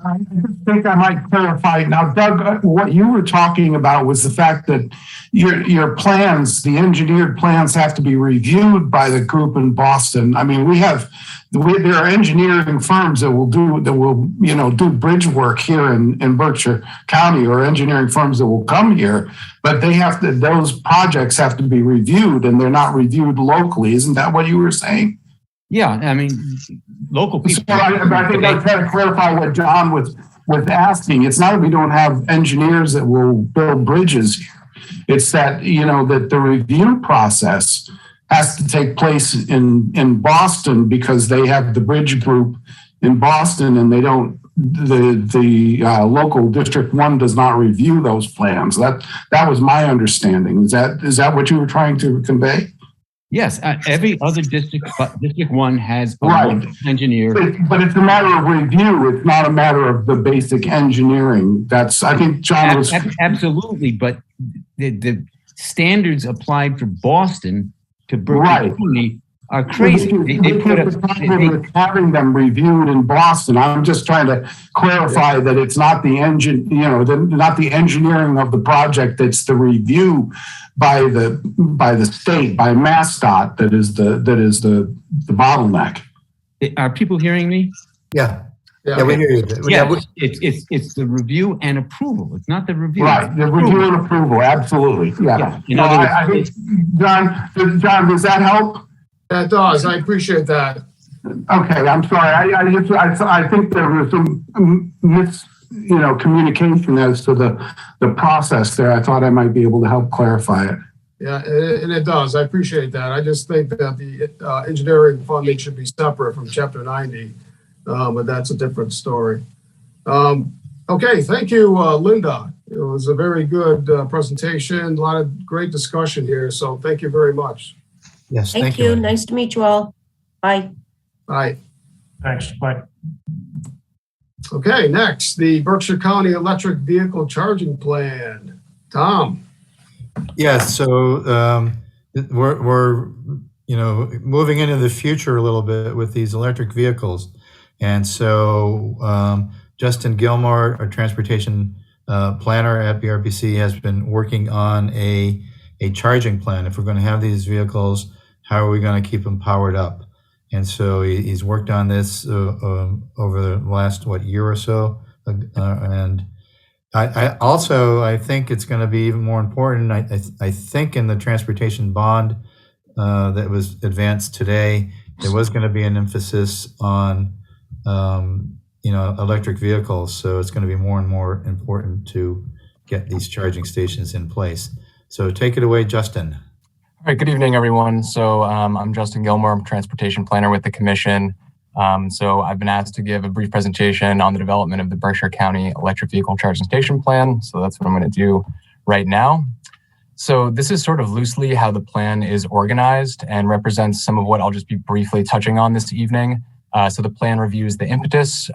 I think I might clarify. Now, Doug, what you were talking about was the fact that your plans, the engineered plans, have to be reviewed by the group in Boston. I mean, there are engineering firms that will do bridge work here in Berkshire County, or engineering firms that will come here, but those projects have to be reviewed, and they're not reviewed locally. Isn't that what you were saying? Yeah, I mean, local people. So I think I try to clarify what John was asking. It's not that we don't have engineers that will build bridges here. It's that, that the review process has to take place in Boston because they have the bridge group in Boston and they don't, the local District 1 does not review those plans. That was my understanding. Is that what you were trying to convey? Yes, every other district, but District 1 has a Right. engineer. But it's a matter of review. It's not a matter of the basic engineering. That's, I think John was. Absolutely, but the standards applied for Boston to Berkshire Right. County are crazy. The problem with having them reviewed in Boston. I'm just trying to clarify that it's not the not the engineering of the project. It's the review by the state, by MassDOT, that is the bottleneck. Are people hearing me? Yeah. Yeah, we hear you. Yeah, it's the review and approval. It's not the review. Right, the review and approval, absolutely. Yeah. In other words, I think, John, does that help? That does. I appreciate that. Okay, I'm sorry. I think there was some communication as to the process there. I thought I might be able to help clarify it. Yeah, and it does. I appreciate that. I just think that the engineering funding should be separate from Chapter 90, but that's a different story. Okay, thank you, Linda. It was a very good presentation, a lot of great discussion here, so thank you very much. Yes, Thank you. Nice to meet you all. Bye. Bye. Thanks. Bye. Okay, next, the Berkshire County Electric Vehicle Charging Plan. Tom. Yes, so we're moving into the future a little bit with these electric vehicles. And so Justin Gilmore, our transportation planner at BRPC, has been working on a charging plan. If we're going to have these vehicles, how are we going to keep them powered up? And so he's worked on this over the last, year or so. And I think it's going to be even more important. I think in the transportation bond that was advanced today, there was going to be an emphasis on electric vehicles. So it's going to be more and more important to get these charging stations in place. So take it away, Justin. All right, good evening, everyone. So I'm Justin Gilmore, I'm a transportation planner with the Commission. So I've been asked to give a brief presentation on the development of the Berkshire County Electric Vehicle Charging Station Plan. So that's what I'm going to do right now. So this is sort of loosely how the plan is organized and represents some of what I'll just be briefly touching on this evening. So the plan reviews the impetus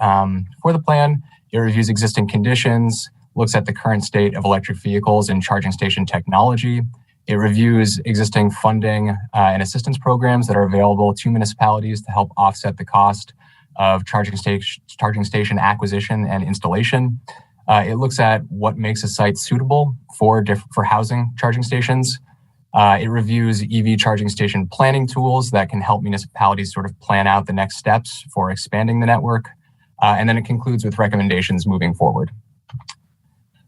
for the plan. It reviews existing conditions, looks at the current state of electric vehicles and charging station technology. It reviews existing funding and assistance programs that are available to municipalities to help offset the cost of charging station acquisition and installation. It looks at what makes a site suitable for housing charging stations. It reviews EV charging station planning tools that can help municipalities sort of plan out the next steps for expanding the network. And then it concludes with recommendations moving forward.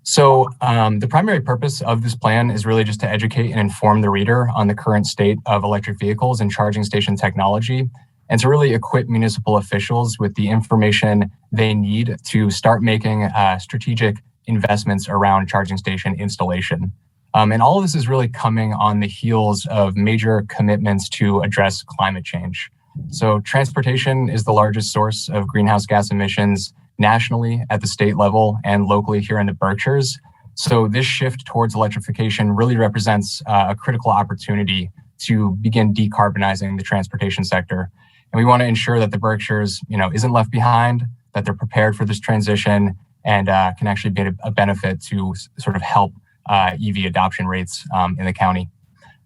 So the primary purpose of this plan is really just to educate and inform the reader on the current state of electric vehicles and charging station technology, and to really equip municipal officials with the information they need to start making strategic investments around charging station installation. And all of this is really coming on the heels of major commitments to address climate change. So transportation is the largest source of greenhouse gas emissions nationally, at the state level, and locally here in the Berkshires. So this shift towards electrification really represents a critical opportunity to begin decarbonizing the transportation sector. And we want to ensure that the Berkshires, isn't left behind, that they're prepared for this transition, and can actually be a benefit to sort of help EV adoption rates in the county.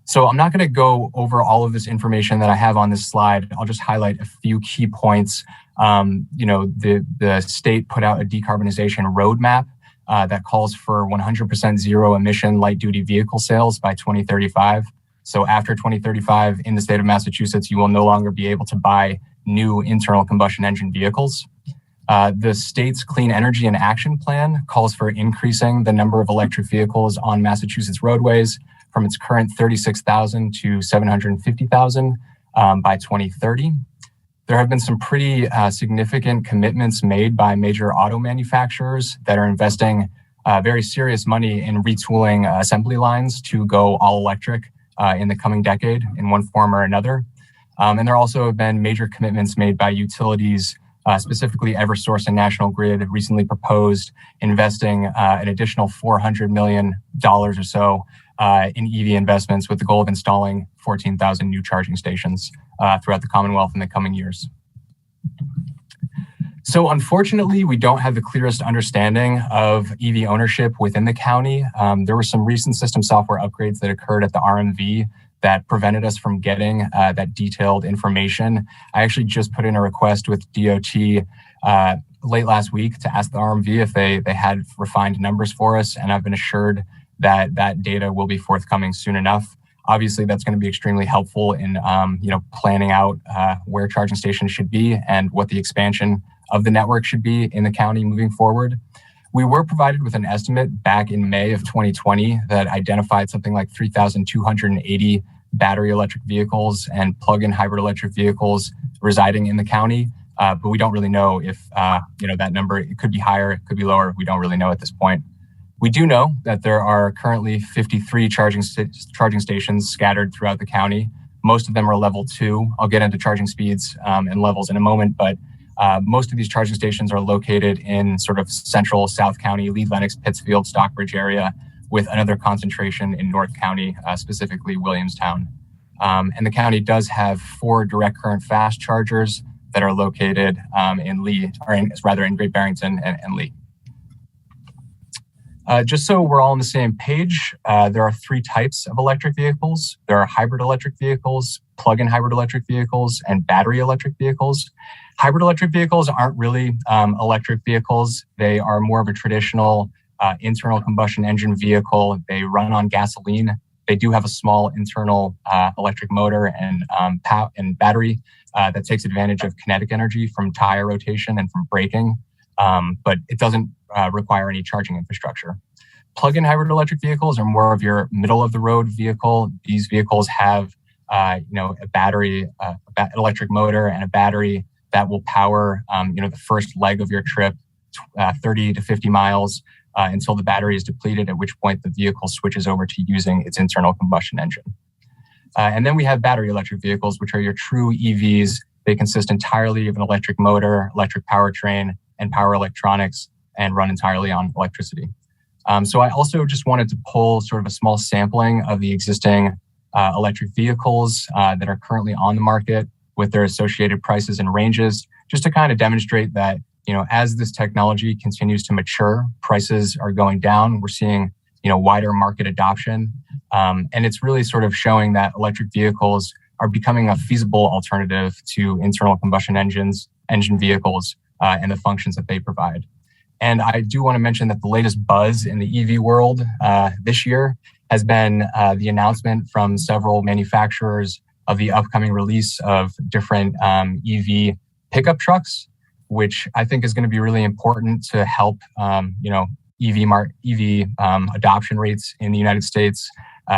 So I'm not going to go over all of this information that I have on this slide. I'll just highlight a few key points. The state put out a decarbonization roadmap that calls for 100% zero emission light duty vehicle sales by 2035. So after 2035 in the state of Massachusetts, you will no longer be able to buy new internal combustion engine vehicles. The state's Clean Energy and Action Plan calls for increasing the number of electric vehicles on Massachusetts roadways from its current 36,000 to 750,000 by 2030. There have been some pretty significant commitments made by major auto manufacturers that are investing very serious money in retooling assembly lines to go all electric in the coming decade in one form or another. And there also have been major commitments made by utilities, specifically Eversource and National Grid recently proposed investing an additional $400 million or so in EV investments with the goal of installing 14,000 new charging stations throughout the Commonwealth in the coming years. So unfortunately, we don't have the clearest understanding of EV ownership within the county. There were some recent system software upgrades that occurred at the RMV that prevented us from getting that detailed information. I actually just put in a request with DOT late last week to ask the RMV if they had refined numbers for us, and I've been assured that that data will be forthcoming soon enough. Obviously, that's going to be extremely helpful in planning out where charging stations should be and what the expansion of the network should be in the county moving forward. We were provided with an estimate back in May of 2020 that identified something like 3,280 battery electric vehicles and plug-in hybrid electric vehicles residing in the county, but we don't really know if that number, it could be higher, it could be lower. We don't really know at this point. We do know that there are currently 53 charging stations scattered throughout the county. Most of them are level 2. I'll get into charging speeds and levels in a moment, but most of these charging stations are located in sort of central South County, Lee, Lenox, Pittsfield, Stockbridge area, with another concentration in North County, specifically Williamstown. And the county does have 4 direct current fast chargers that are located in Lee, or in Great Barrington and Lee. Just so we're all on the same page, there are 3 types of electric vehicles. There are hybrid electric vehicles, plug-in hybrid electric vehicles, and battery electric vehicles. Hybrid electric vehicles aren't really electric vehicles. They are more of a traditional internal combustion engine vehicle. They run on gasoline. They do have a small internal electric motor and battery that takes advantage of kinetic energy from tire rotation and from braking, but it doesn't require any charging infrastructure. Plug-in hybrid electric vehicles are more of your middle-of-the-road vehicle. These vehicles have a battery, an electric motor, and a battery that will power the first leg of your trip 30 to 50 miles until the battery is depleted, at which point the vehicle switches over to using its internal combustion engine. And then we have battery electric vehicles, which are your true EVs. They consist entirely of an electric motor, electric powertrain, and power electronics, and run entirely on electricity. So I also just wanted to pull sort of a small sampling of the existing electric vehicles that are currently on the market with their associated prices and ranges, just to kind of demonstrate that, as this technology continues to mature, prices are going down. We're seeing, wider market adoption. And it's really sort of showing that electric vehicles are becoming a feasible alternative to internal combustion engine vehicles and the functions that they provide. And I do want to mention that the latest buzz in the EV world this year has been the announcement from several manufacturers of the upcoming release of different EV pickup trucks, which I think is going to be really important to help, EV adoption rates in the United States,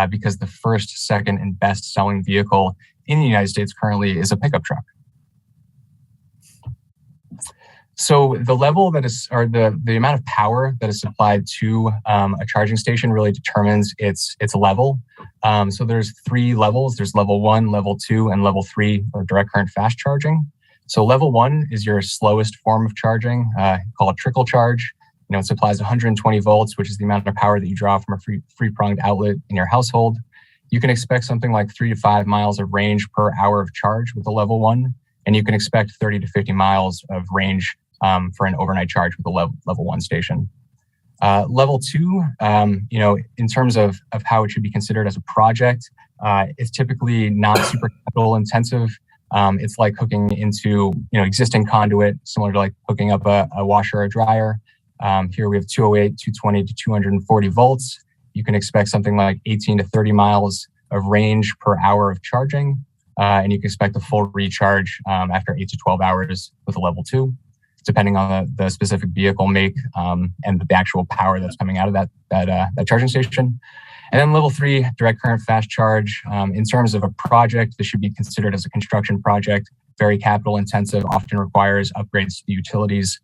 because the first, second, and best-selling vehicle in the United States currently is a pickup truck. So the level that is, or the amount of power that is supplied to a charging station really determines its level. So there's 3 levels. There's level 1, level 2, and level 3, or direct current fast charging. So level 1 is your slowest form of charging, called trickle charge. It supplies 120 volts, which is the amount of power that you draw from a free-pronged outlet in your household. You can expect something like 3 to 5 miles of range per hour of charge with a level 1, and you can expect 30 to 50 miles of range for an overnight charge with a level 1 station. Level 2, in terms of how it should be considered as a project, it's typically not super capital intensive. It's like hooking into existing conduit, similar to like hooking up a washer or dryer. Here we have 208, 220 to 240 volts. You can expect something like 18 to 30 miles of range per hour of charging, and you can expect a full recharge after 8 to 12 hours with a level 2. Depending on the specific vehicle make and the actual power that's coming out of that charging station. And then level 3, direct current fast charge. In terms of a project, this should be considered as a construction project, very capital intensive, often requires upgrades to the utilities,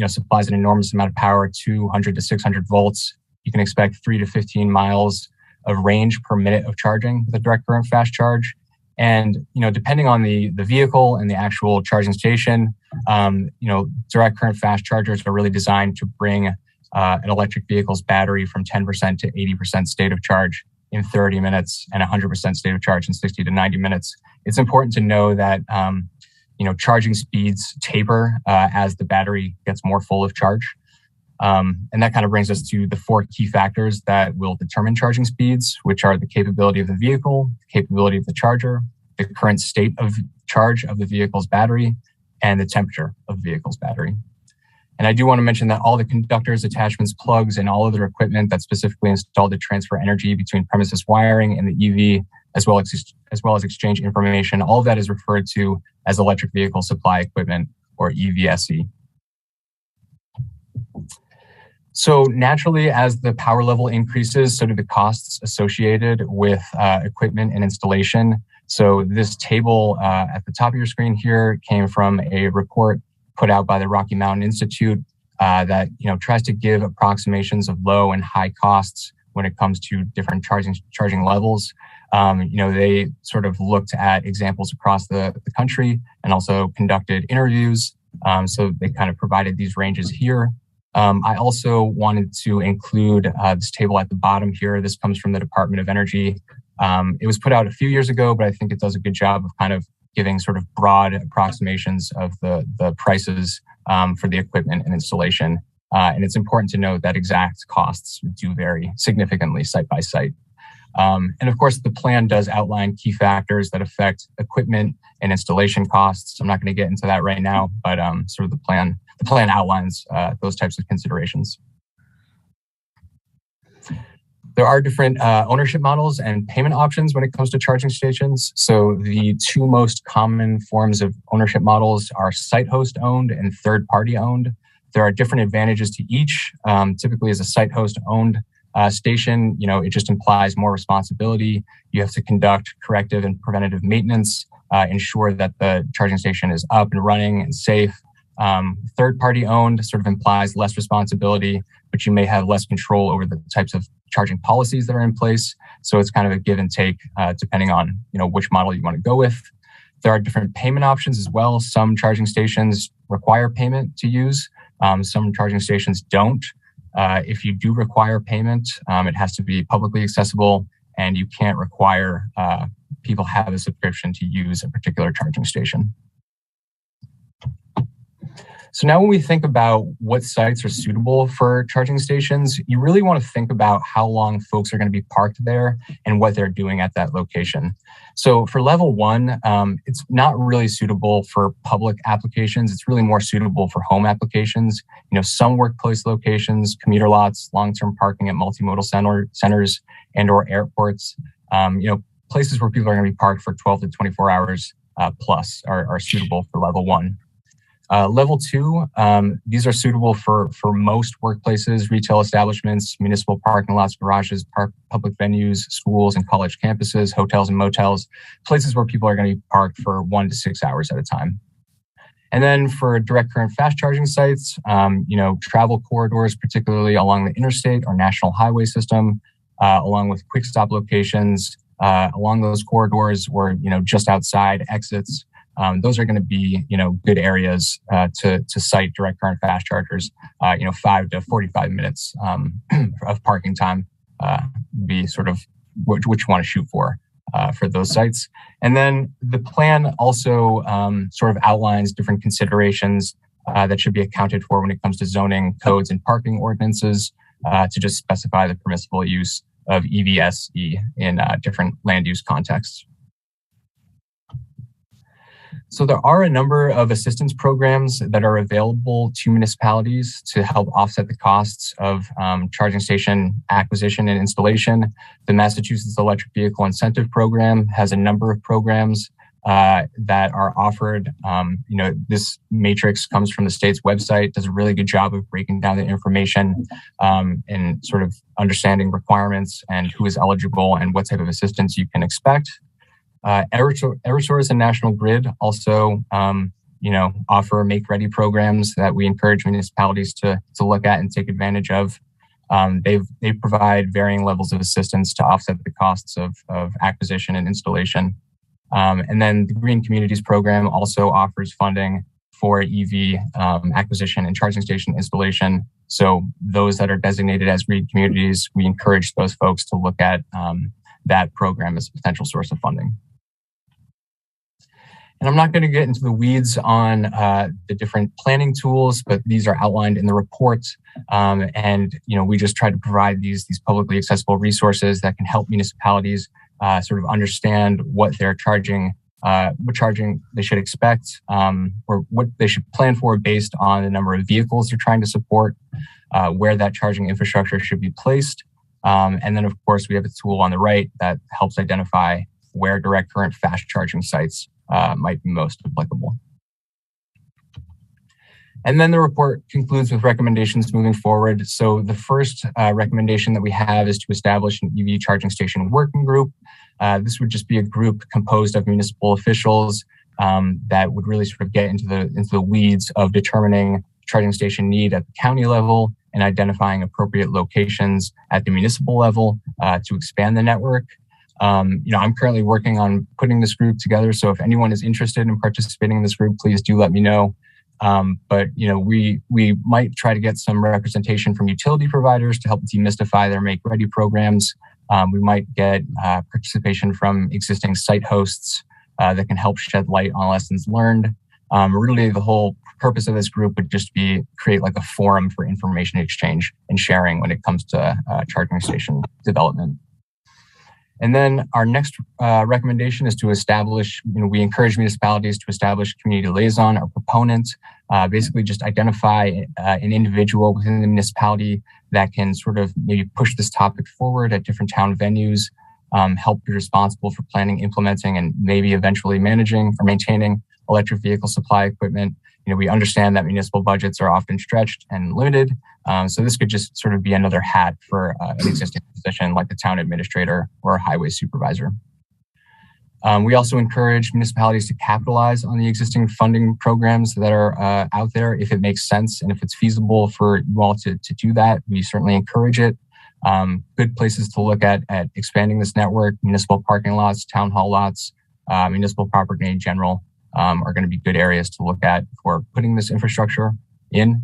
supplies an enormous amount of power, 200 to 600 volts. You can expect 3 to 15 miles of range per minute of charging with a direct current fast charge. And, depending on the vehicle and the actual charging station, direct current fast chargers are really designed to bring an electric vehicle's battery from 10% to 80% state of charge in 30 minutes and 100% state of charge in 60 to 90 minutes. It's important to know that, charging speeds taper as the battery gets more full of charge. And that kind of brings us to the 4 key factors that will determine charging speeds, which are the capability of the vehicle, the capability of the charger, the current state of charge of the vehicle's battery, and the temperature of the vehicle's battery. And I do want to mention that all the conductors, attachments, plugs, and all other equipment that's specifically installed to transfer energy between premises wiring and the EV, as well as exchange information, all of that is referred to as electric vehicle supply equipment, or EVSE. So naturally, as the power level increases, so do the costs associated with equipment and installation. So this table at the top of your screen here came from a report put out by the Rocky Mountain Institute that tries to give approximations of low and high costs when it comes to different charging levels. They sort of looked at examples across the country and also conducted interviews. So they kind of provided these ranges here. I also wanted to include this table at the bottom here. This comes from the Department of Energy. It was put out a few years ago, but I think it does a good job of kind of giving sort of broad approximations of the prices for the equipment and installation. And it's important to note that exact costs do vary significantly site by site. And of course, the plan does outline key factors that affect equipment and installation costs. I'm not going to get into that right now, but sort of the plan outlines those types of considerations. There are different ownership models and payment options when it comes to charging stations. So the 2 most common forms of ownership models are site host owned and third party owned. There are different advantages to each. Typically as a site host owned station, it just implies more responsibility. You have to conduct corrective and preventative maintenance, ensure that the charging station is up and running and safe. Third party owned sort of implies less responsibility, but you may have less control over the types of charging policies that are in place. So it's kind of a give and take depending on which model you want to go with. There are different payment options as well. Some charging stations require payment to use. Some charging stations don't. If you do require payment, it has to be publicly accessible, and you can't require people have a subscription to use a particular charging station. So now when we think about what sites are suitable for charging stations, you really want to think about how long folks are going to be parked there and what they're doing at that location. So for level 1, it's not really suitable for public applications. It's really more suitable for home applications. Some workplace locations, commuter lots, long-term parking at multimodal centers and or airports, places where people are going to be parked for 12 to 24 hours plus are suitable for level 1. Level 2, these are suitable for most workplaces, retail establishments, municipal parking lots, garages, public venues, schools and college campuses, hotels and motels, places where people are going to be parked for 1 to 6 hours at a time. And then for direct current fast charging sites, travel corridors, particularly along the interstate or national highway system, along with quick stop locations, along those corridors or, just outside exits. Those are going to be, good areas to site direct current fast chargers. 5 to 45 minutes of parking time be sort of which you want to shoot for those sites. And then the plan also sort of outlines different considerations that should be accounted for when it comes to zoning codes and parking ordinances to just specify the permissible use of EVSE in different land use contexts. So there are a number of assistance programs that are available to municipalities to help offset the costs of charging station acquisition and installation. The Massachusetts Electric Vehicle Incentive Program has a number of programs that are offered. This matrix comes from the state's website, does a really good job of breaking down the information and sort of understanding requirements and who is eligible and what type of assistance you can expect. Eversource and National Grid also, offer make-ready programs that we encourage municipalities to look at and take advantage of. They provide varying levels of assistance to offset the costs of acquisition and installation. And then the Green Communities program also offers funding for EV acquisition and charging station installation. So those that are designated as green communities, we encourage those folks to look at that program as a potential source of funding. And I'm not going to get into the weeds on the different planning tools, but these are outlined in the report. And we just try to provide these publicly accessible resources that can help municipalities sort of understand what they're charging, what charging they should expect, or what they should plan for based on the number of vehicles they're trying to support, where that charging infrastructure should be placed. And then, of course, we have a tool on the right that helps identify where direct current fast charging sites might be most applicable. And then the report concludes with recommendations moving forward. So the first recommendation that we have is to establish an EV charging station working group. This would just be a group composed of municipal officials that would really sort of get into the weeds of determining charging station need at the county level and identifying appropriate locations at the municipal level to expand the network. I'm currently working on putting this group together. So if anyone is interested in participating in this group, please do let me know. But we might try to get some representation from utility providers to help demystify their Make Ready programs. We might get participation from existing site hosts that can help shed light on lessons learned. Really, the whole purpose of this group would just be create like a forum for information exchange and sharing when it comes to charging station development. And then our next recommendation is to establish, we encourage municipalities to establish community liaison or proponent, basically just identify an individual within the municipality that can sort of maybe push this topic forward at different town venues, help be responsible for planning, implementing, and maybe eventually managing or maintaining electric vehicle supply equipment. We understand that municipal budgets are often stretched and limited. So this could just sort of be another hat for an existing position like the town administrator or a highway supervisor. We also encourage municipalities to capitalize on the existing funding programs that are out there if it makes sense and if it's feasible for you all to do that. We certainly encourage it. Good places to look at expanding this network: municipal parking lots, town hall lots, municipal property in general. Are going to be good areas to look at for putting this infrastructure in.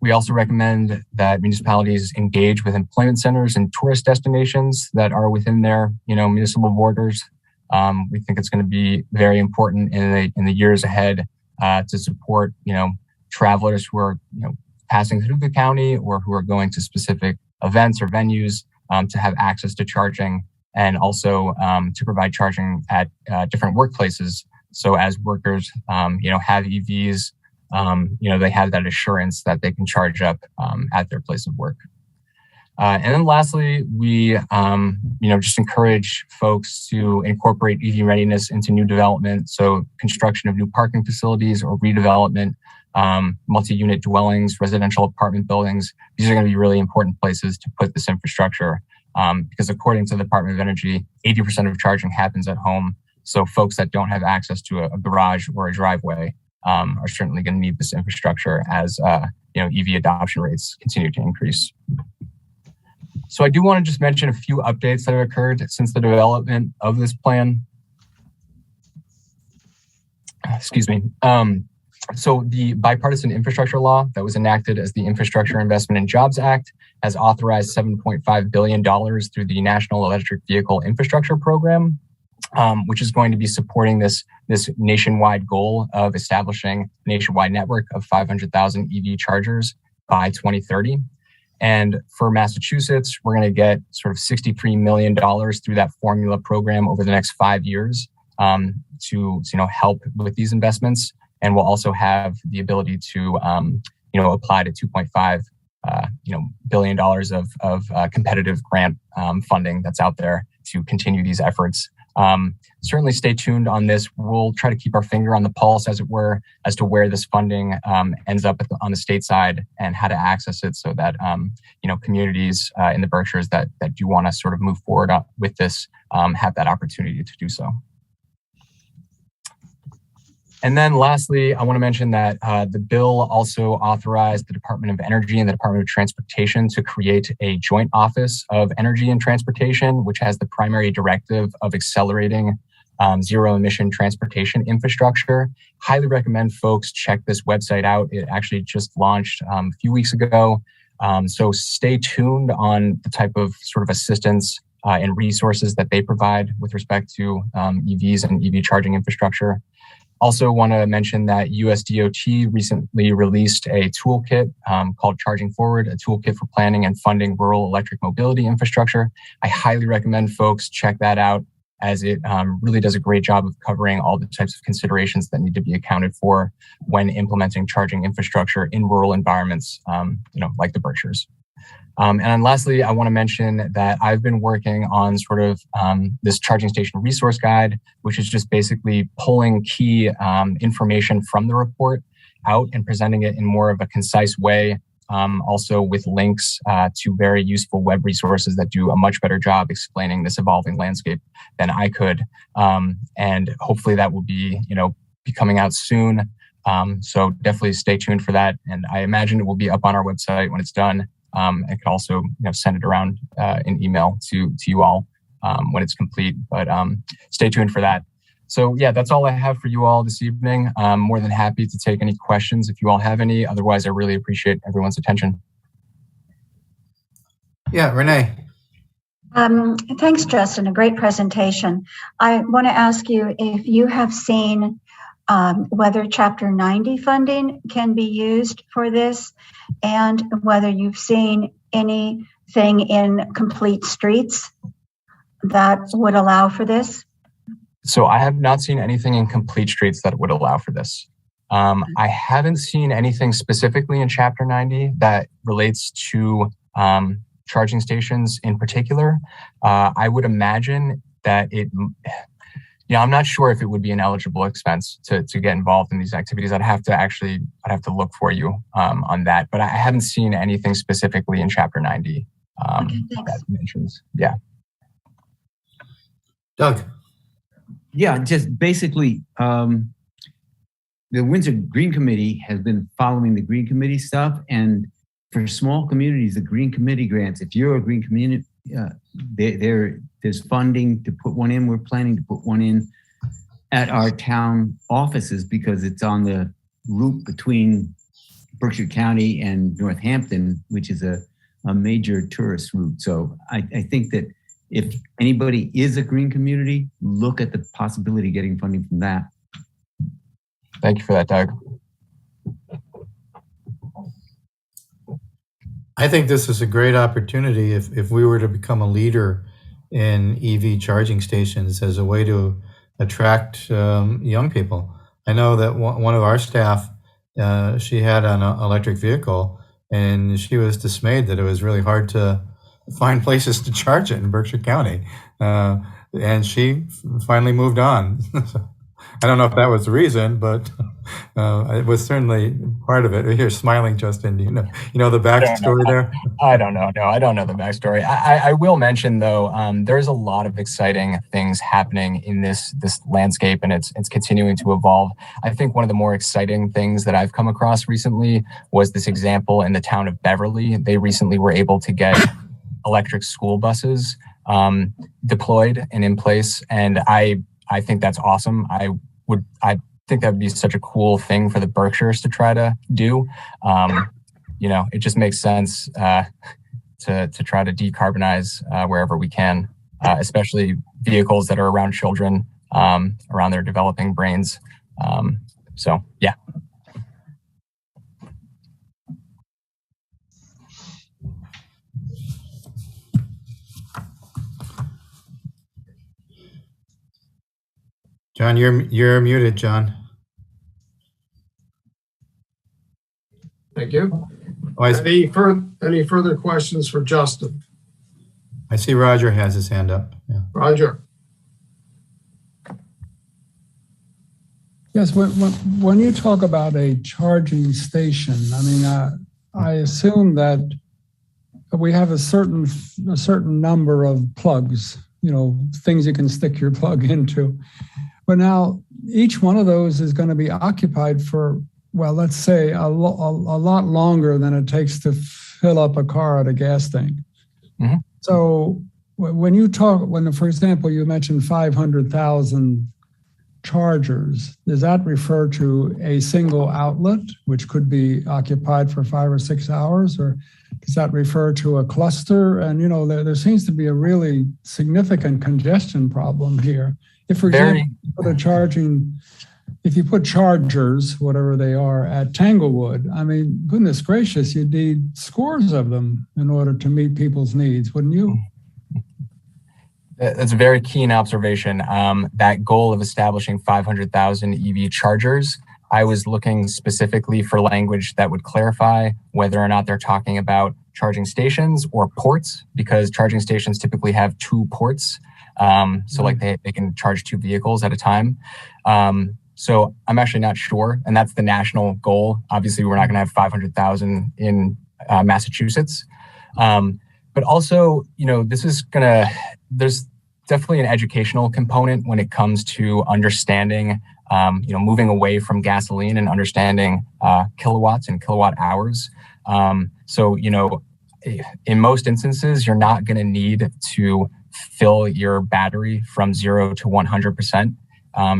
We also recommend that municipalities engage with employment centers and tourist destinations that are within their, municipal borders. We think it's going to be very important in the years ahead to support, travelers who are, passing through the county or who are going to specific events or venues to have access to charging, and also to provide charging at different workplaces. So as workers, have EVs, they have that assurance that they can charge up at their place of work. And then lastly, we, just encourage folks to incorporate EV readiness into new development. So construction of new parking facilities or redevelopment, multi-unit dwellings, residential apartment buildings. These are going to be really important places to put this infrastructure because according to the Department of Energy, 80% of charging happens at home. So folks that don't have access to a garage or a driveway are certainly going to need this infrastructure as EV adoption rates continue to increase. So I do want to just mention a few updates that have occurred since the development of this plan. Excuse me. So the bipartisan infrastructure law that was enacted as the Infrastructure Investment and Jobs Act has authorized $7.5 billion through the National Electric Vehicle Infrastructure Program, which is going to be supporting this nationwide goal of establishing a nationwide network of 500,000 EV chargers by 2030. And for Massachusetts, we're going to get sort of $63 million through that formula program over the next 5 years to help with these investments. And we'll also have the ability to apply to $2.5 billion of competitive grant funding that's out there to continue these efforts. Certainly stay tuned on this. We'll try to keep our finger on the pulse, as it were, as to where this funding ends up on the state side and how to access it so that, communities in the Berkshires that do want to sort of move forward with this have that opportunity to do so. And then lastly, I want to mention that the bill also authorized the Department of Energy and the Department of Transportation to create a joint office of energy and transportation, which has the primary directive of accelerating zero emission transportation infrastructure. Highly recommend folks check this website out. It actually just launched a few weeks ago. So stay tuned on the type of sort of assistance and resources that they provide with respect to EVs and EV charging infrastructure. Also want to mention that USDOT recently released a toolkit called Charging Forward, a toolkit for planning and funding rural electric mobility infrastructure. I highly recommend folks check that out, as it really does a great job of covering all the types of considerations that need to be accounted for when implementing charging infrastructure in rural environments, like the Berkshires. And then lastly, I want to mention that I've been working on sort of this charging station resource guide, which is just basically pulling key information from the report out and presenting it in more of a concise way. Also with links to very useful web resources that do a much better job explaining this evolving landscape than I could. And hopefully that will be coming out soon. So definitely stay tuned for that. And I imagine it will be up on our website when it's done. I could also send it around in email to you all when it's complete, but stay tuned for that. So yeah, that's all I have for you all this evening. I'm more than happy to take any questions if you all have any. Otherwise, I really appreciate everyone's attention. Yeah, Renee. Thanks, Justin. A great presentation. I want to ask you if you have seen whether Chapter 90 funding can be used for this, and whether you've seen anything in Complete Streets that would allow for this. So I have not seen anything in Complete Streets that would allow for this. I haven't seen anything specifically in Chapter 90 that relates to charging stations in particular. I would imagine that I'm not sure if it would be an eligible expense to get involved in these activities. I'd have to look for you on that, but I haven't seen anything specifically in Chapter 90 that mentions. Yeah. Doug. Yeah, just basically, the Windsor Green Committee has been following the Green Committee stuff, and for small communities, the Green Committee grants, if you're a green community, there's funding to put one in. We're planning to put one in at our town offices because it's on the route between Berkshire County and Northampton, which is a major tourist route. So I think that if anybody is a green community, look at the possibility of getting funding from that. Thank you for that, Doug. I think this is a great opportunity if we were to become a leader in EV charging stations as a way to attract young people. I know that one of our staff, she had an electric vehicle, and she was dismayed that it was really hard to find places to charge it in Berkshire County. And she finally moved on. I don't know if that was the reason, but it was certainly part of it. You're smiling, Justin. You know the backstory there? I don't know. No, I don't know the backstory. I will mention though, there's a lot of exciting things happening in this landscape, and it's continuing to evolve. I think one of the more exciting things that I've come across recently was this example in the town of Beverly. They recently were able to get electric school buses deployed and in place, and I think that's awesome. I think that would be such a cool thing for the Berkshires to try to do. It just makes sense to try to decarbonize wherever we can, especially vehicles that are around children, around their developing brains. So yeah. John, you're muted, John. Thank you. Oh, Any further questions for Justin? I see Roger has his hand up. Yeah. Roger. Yes, when you talk about a charging station, I mean, I assume that we have a certain number of plugs, things you can stick your plug into. But now each one of those is going to be occupied for, well, let's say a lot longer than it takes to fill up a car at a gas tank. Mm-hmm. So when you talk, for example, you mentioned 500,000 chargers, does that refer to a single outlet, which could be occupied for 5 or 6 hours? Or does that refer to a cluster? And, there seems to be a really significant congestion problem here. If, for example, if you put chargers, whatever they are, at Tanglewood, I mean, goodness gracious, you'd need scores of them in order to meet people's needs, wouldn't you? That's a very keen observation. That goal of establishing 500,000 EV chargers, I was looking specifically for language that would clarify whether or not they're talking about charging stations or ports, because charging stations typically have 2 ports. So like they can charge 2 vehicles at a time. So I'm actually not sure. And that's the national goal. Obviously, we're not going to have 500,000 in Massachusetts. But also, there's definitely an educational component when it comes to understanding, moving away from gasoline and understanding kilowatts and kilowatt hours. So, in most instances, you're not going to need to fill your battery from 0 to 100%.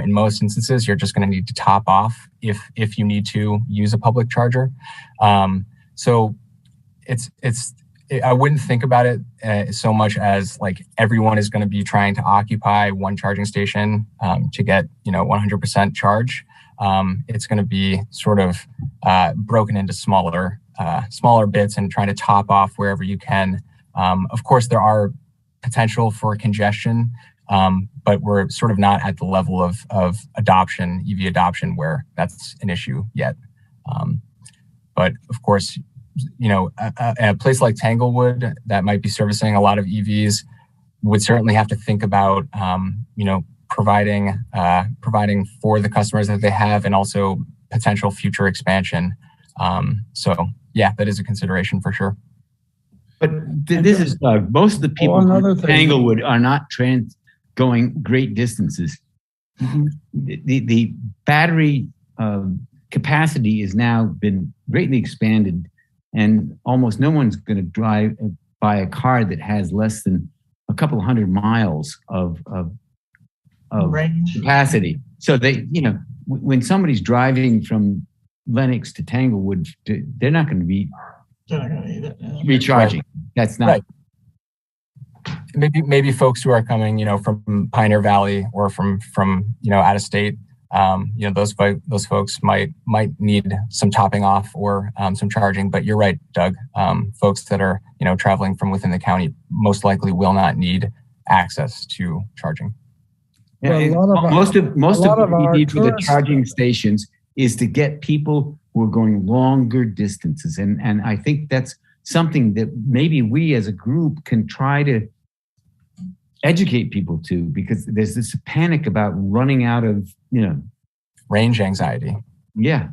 In most instances, you're just going to need to top off if you need to use a public charger. So I wouldn't think about it so much as like everyone is going to be trying to occupy one charging station to get 100% charge. It's going to be sort of broken into smaller bits and trying to top off wherever you can. Of course, there are potential for congestion, but we're sort of not at the level of adoption, EV adoption, where that's an issue yet. But of course, a place like Tanglewood that might be servicing a lot of EVs would certainly have to think about, providing for the customers that they have, and also potential future expansion. So yeah, that is a consideration for sure. But this is Doug. Most of the people in Tanglewood are not going great distances. Mm-hmm. The battery capacity has now been greatly expanded, and almost no one's going to buy a car that has less than a couple of 100 miles of range capacity. So they, when somebody's driving from Lenox to Tanglewood, they're not going to be recharging. Right. That's not. Right. Maybe folks who are coming, from Pioneer Valley or from out of state, those folks might need some topping off or some charging. But you're right, Doug. Folks that are traveling from within the county most likely will not need access to charging. Yeah, most of what we need for the charging stations is to get people who are going longer distances, and I think that's something that maybe we as a group can try to educate people to, because there's this panic about running out of range anxiety. Yeah.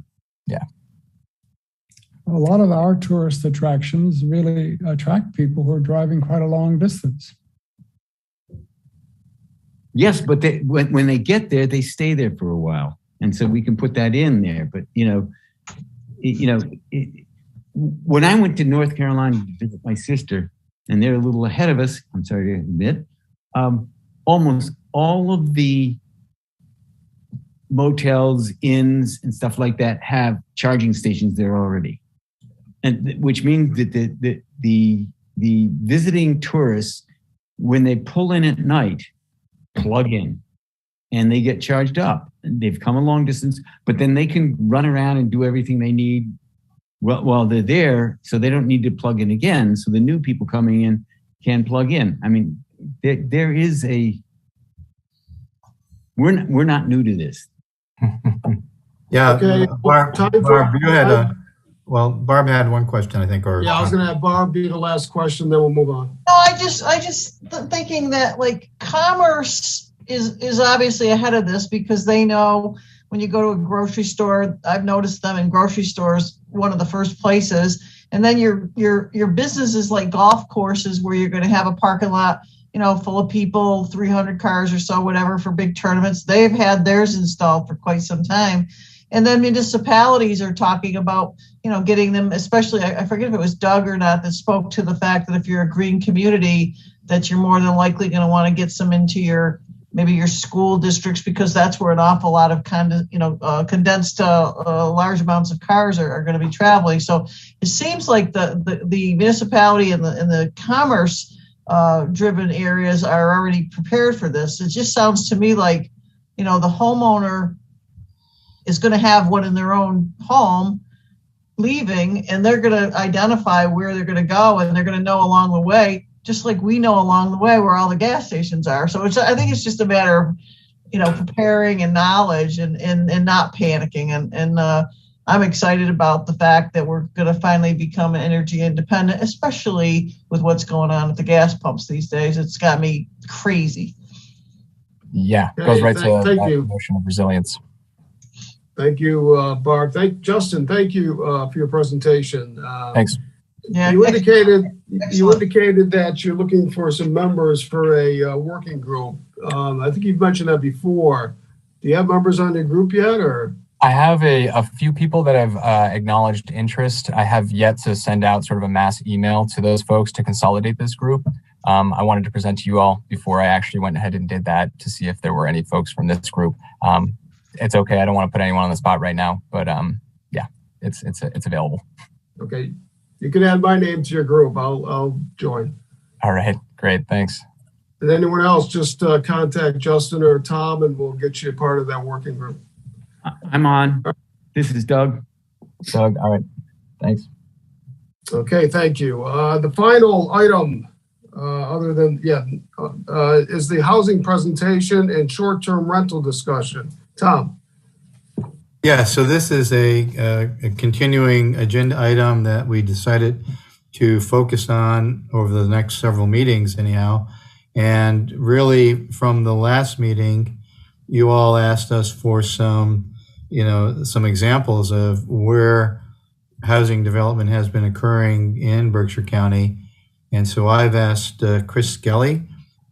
A lot of our tourist attractions really attract people who are driving quite a long distance. Yes, but when they get there, they stay there for a while, and so we can put that in there. But when I went to North Carolina to visit my sister, and they're a little ahead of us, I'm sorry to admit, almost all of the motels, inns, and stuff like that have charging stations there already, and which means that the visiting tourists, when they pull in at night, plug in, and they get charged up. And they've come a long distance, but then they can run around and do everything they need while they're there, so they don't need to plug in again. So the new people coming in can plug in. I mean, there is we're not new to this. Yeah. Okay. Barb, you had Barb had one question, I think. Or yeah, I was going to have Barb be the last question, then we'll move on. No, I just thinking that like commerce is obviously ahead of this, because they know when you go to a grocery store, I've noticed them in grocery stores, one of the first places. And then your business is like golf courses where you're going to have a parking lot, full of people, 300 cars or so, whatever, for big tournaments. They've had theirs installed for quite some time. And then municipalities are talking about, getting them, especially, I forget if it was Doug or not, that spoke to the fact that if you're a green community, that you're more than likely going to want to get some into maybe your school districts, because that's where an awful lot of condensed large amounts of cars are going to be traveling. So it seems like the municipality and the commerce driven areas are already prepared for this. It just sounds to me like, the homeowner is going to have one in their own home leaving, and they're going to identify where they're going to go, and they're going to know along the way, just like we know along the way where all the gas stations are. So I think it's just a matter of, preparing and knowledge and not panicking. And I'm excited about the fact that we're going to finally become energy independent, especially with what's going on at the gas pumps these days. It's got me crazy. Yeah, goes right to Thank that you. notion of resilience. Thank you, Barb. Justin, thank you for your presentation. Thanks. Yeah, you indicated that you're looking for some members for a working group. I think you've mentioned that before. Do you have members on your group yet, or? I have a few people that have acknowledged interest. I have yet to send out sort of a mass email to those folks to consolidate this group. I wanted to present to you all before I actually went ahead and did that to see if there were any folks from this group. It's okay. I don't want to put anyone on the spot right now, but yeah, it's available. Okay, you can add my name to your group. I'll join. All right, great, thanks. And anyone else, just contact Justin or Tom, and we'll get you a part of that working group. I'm on. This is Doug. Doug, all right, thanks. Okay, thank you. The final item, is the housing presentation and short-term rental discussion. Tom. Yeah, so this is a continuing agenda item that we decided to focus on over the next several meetings anyhow. And really from the last meeting, you all asked us for some examples of where housing development has been occurring in Berkshire County. And so I've asked Chris Skelly,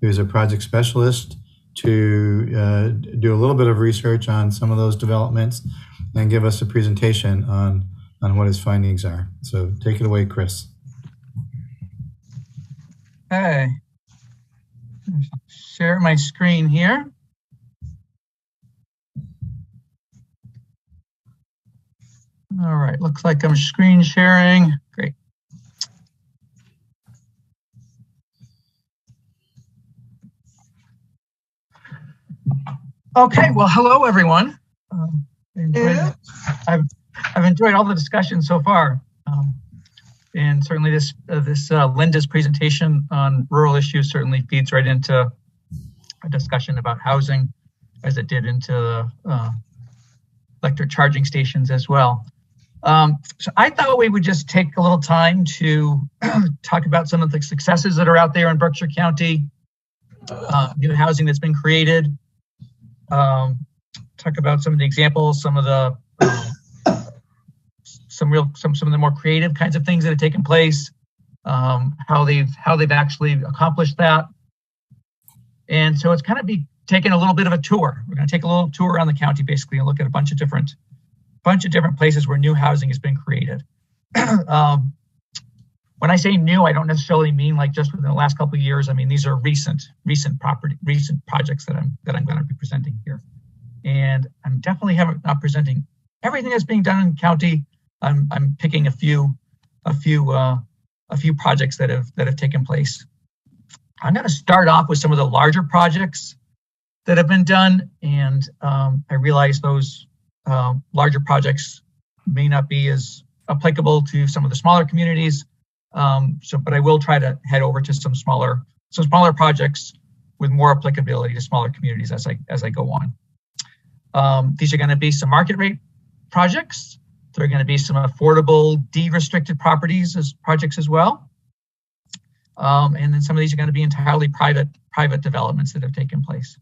who's a project specialist, to do a little bit of research on some of those developments and give us a presentation on what his findings are. So take it away, Chris. Okay. Share my screen here. All right, looks like I'm screen sharing. Great. Okay, well, hello, everyone. I've enjoyed all the discussion so far. And certainly this Linda's presentation on rural issues certainly feeds right into a discussion about housing, as it did into the electric charging stations as well. So I thought we would just take a little time to talk about some of the successes that are out there in Berkshire County, new housing that's been created, talk about some of the examples, some of the some of the more creative kinds of things that have taken place, how they've actually accomplished that. And so it's kind of taking a little bit of a tour. We're going to take a little tour around the county basically and look at a bunch of different places where new housing has been created. When I say new, I don't necessarily mean like just within the last couple of years. I mean, these are recent projects that I'm going to be presenting here. And I'm definitely not presenting everything that's being done in the county. I'm picking a few projects that have taken place. I'm going to start off with some of the larger projects that have been done, and I realize those larger projects may not be as applicable to some of the smaller communities. But I will try to head over to some smaller projects with more applicability to smaller communities as I go on. These are going to be some market rate projects. There are going to be some affordable deed-restricted projects as well. And then some of these are going to be entirely private developments that have taken place.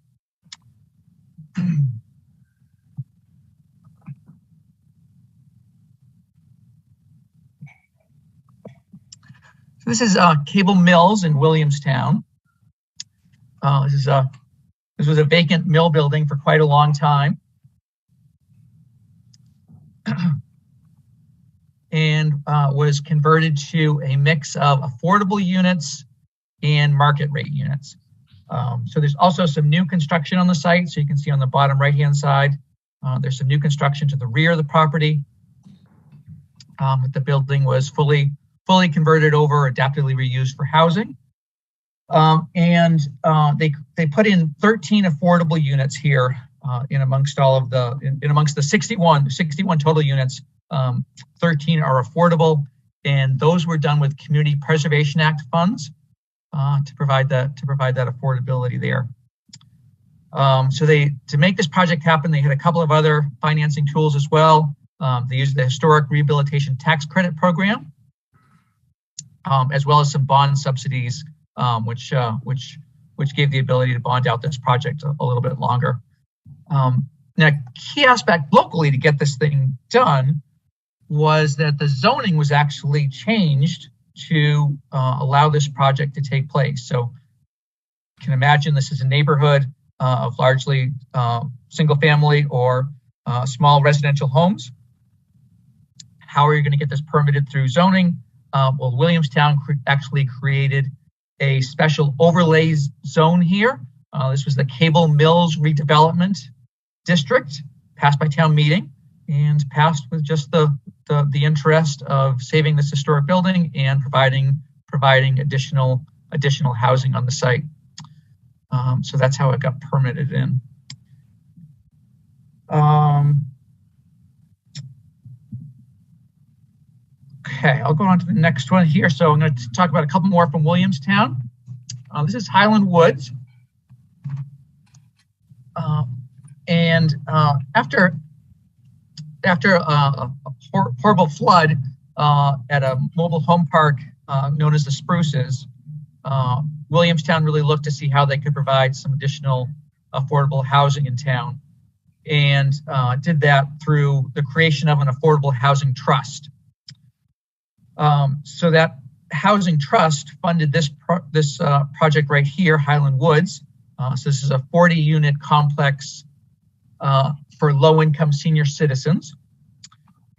So this is Cable Mills in Williamstown. This was a vacant mill building for quite a long time. And was converted to a mix of affordable units and market rate units. So there's also some new construction on the site. So you can see on the bottom right-hand side, there's some new construction to the rear of the property. The building was fully converted over, adaptively reused for housing. They put in 13 affordable units here in amongst the 61 total units. 13 are affordable, and those were done with Community Preservation Act funds to provide that affordability there. So to make this project happen, they had a couple of other financing tools as well. They used the Historic Rehabilitation Tax Credit Program, as well as some bond subsidies, which gave the ability to bond out this project a little bit longer. Now, key aspect locally to get this thing done was that the zoning was actually changed to allow this project to take place. So you can imagine this is a neighborhood of largely single family or small residential homes. How are you going to get this permitted through zoning? Well, Williamstown actually created a special overlay zone here. This was the Cable Mills Redevelopment District, passed by town meeting and passed with just the interest of saving this historic building and providing additional housing on the site. So that's how it got permitted in. Okay, I'll go on to the next one here. So I'm going to talk about a couple more from Williamstown. This is Highland Woods. After a horrible flood at a mobile home park known as the Spruces, Williamstown really looked to see how they could provide some additional affordable housing in town, and did that through the creation of an affordable housing trust. So that housing trust funded this project right here, Highland Woods. So this is a 40-unit complex for low-income senior citizens,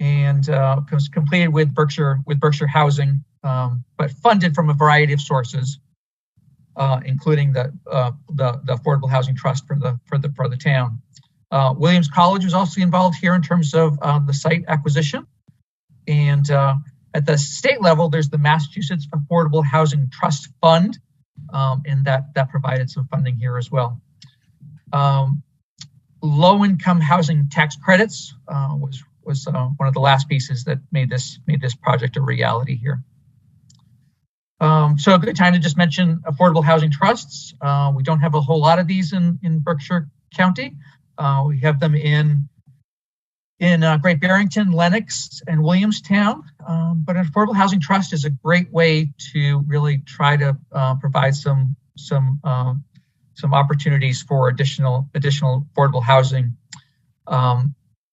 and was completed with Berkshire Housing, but funded from a variety of sources, including the Affordable Housing Trust for the town. Williams College was also involved here in terms of the site acquisition, and at the state level, there's the Massachusetts Affordable Housing Trust Fund, and that provided some funding here as well. Low-income housing tax credits was one of the last pieces that made this project a reality here. So a good time to just mention affordable housing trusts. We don't have a whole lot of these in Berkshire County. We have them in Great Barrington, Lenox, and Williamstown. But an affordable housing trust is a great way to really try to provide some opportunities for additional affordable housing.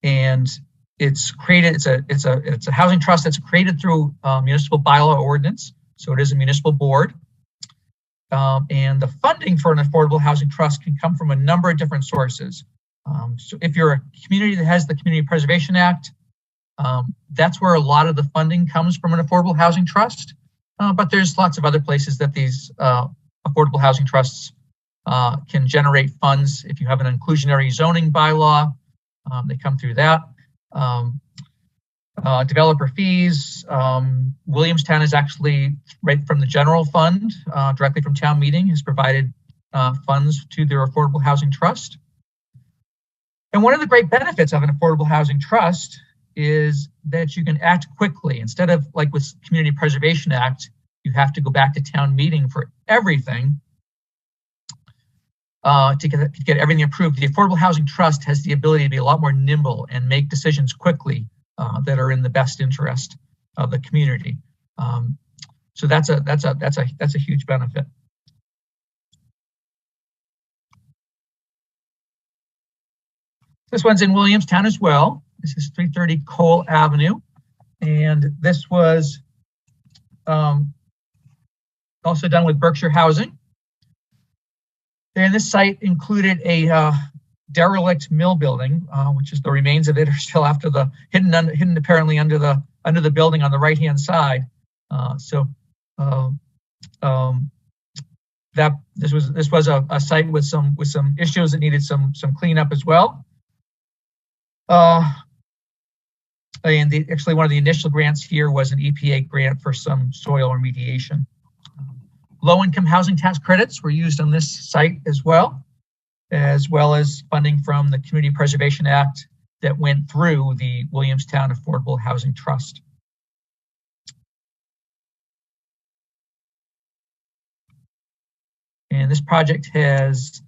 And it's a housing trust that's created through municipal bylaw ordinance. So it is a municipal board. And the funding for an affordable housing trust can come from a number of different sources. So if you're a community that has the Community Preservation Act, that's where a lot of the funding comes from an affordable housing trust. But there's lots of other places that these affordable housing trusts can generate funds. If you have an inclusionary zoning bylaw, they come through that. Developer fees. Williamstown is actually right from the general fund, directly from town meeting, has provided funds to their affordable housing trust. And one of the great benefits of an affordable housing trust is that you can act quickly. Instead of like with Community Preservation Act, you have to go back to town meeting for everything to get everything approved. The Affordable Housing Trust has the ability to be a lot more nimble and make decisions quickly that are in the best interest of the community. So that's a huge benefit. This one's in Williamstown as well. This is 330 Cole Avenue. And this was also done with Berkshire Housing. And this site included a derelict mill building, which is the remains of it are still after the hidden apparently under the building on the right hand side. That this was a site with some issues that needed some cleanup as well. And actually one of the initial grants here was an EPA grant for some soil remediation. Low-income housing tax credits were used on this site as well as funding from the Community Preservation Act that went through the Williamstown Affordable Housing Trust. And this project has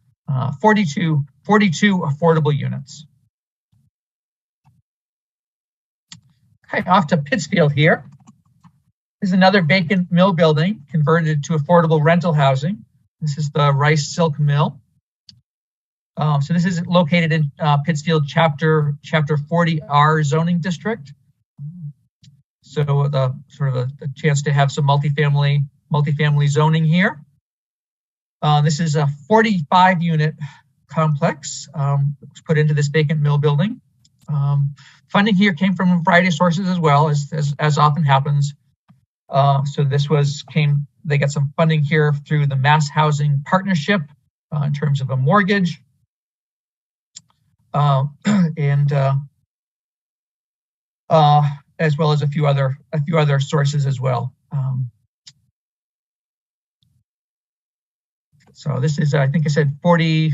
42 affordable units. Okay, off to Pittsfield here. This is another vacant mill building converted to affordable rental housing. This is the Rice Silk Mill. So this is located in Pittsfield Chapter 40R zoning district. So the sort of a chance to have some multifamily zoning here. This is a 45-unit complex was put into this vacant mill building. Funding here came from a variety of sources as well, as often happens. So they got some funding here through the Mass Housing Partnership in terms of a mortgage. As well as a few other sources as well. So this is, I think I said 45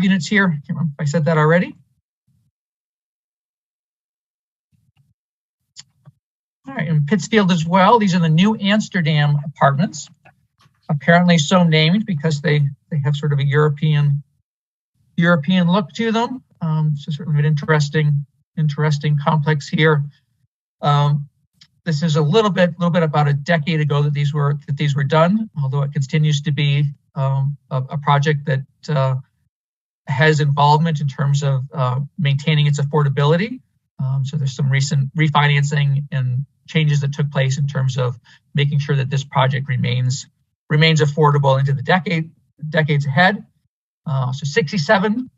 units here. I can't remember if I said that already. All right, in Pittsfield as well, these are the New Amsterdam apartments. Apparently so named because they have sort of a European look to them. So certainly an interesting complex here. This is a little bit about a decade ago that these were done, although it continues to be a project that has involvement in terms of maintaining its affordability. So there's some recent refinancing and changes that took place in terms of making sure that this project remains affordable into the decades ahead. So 67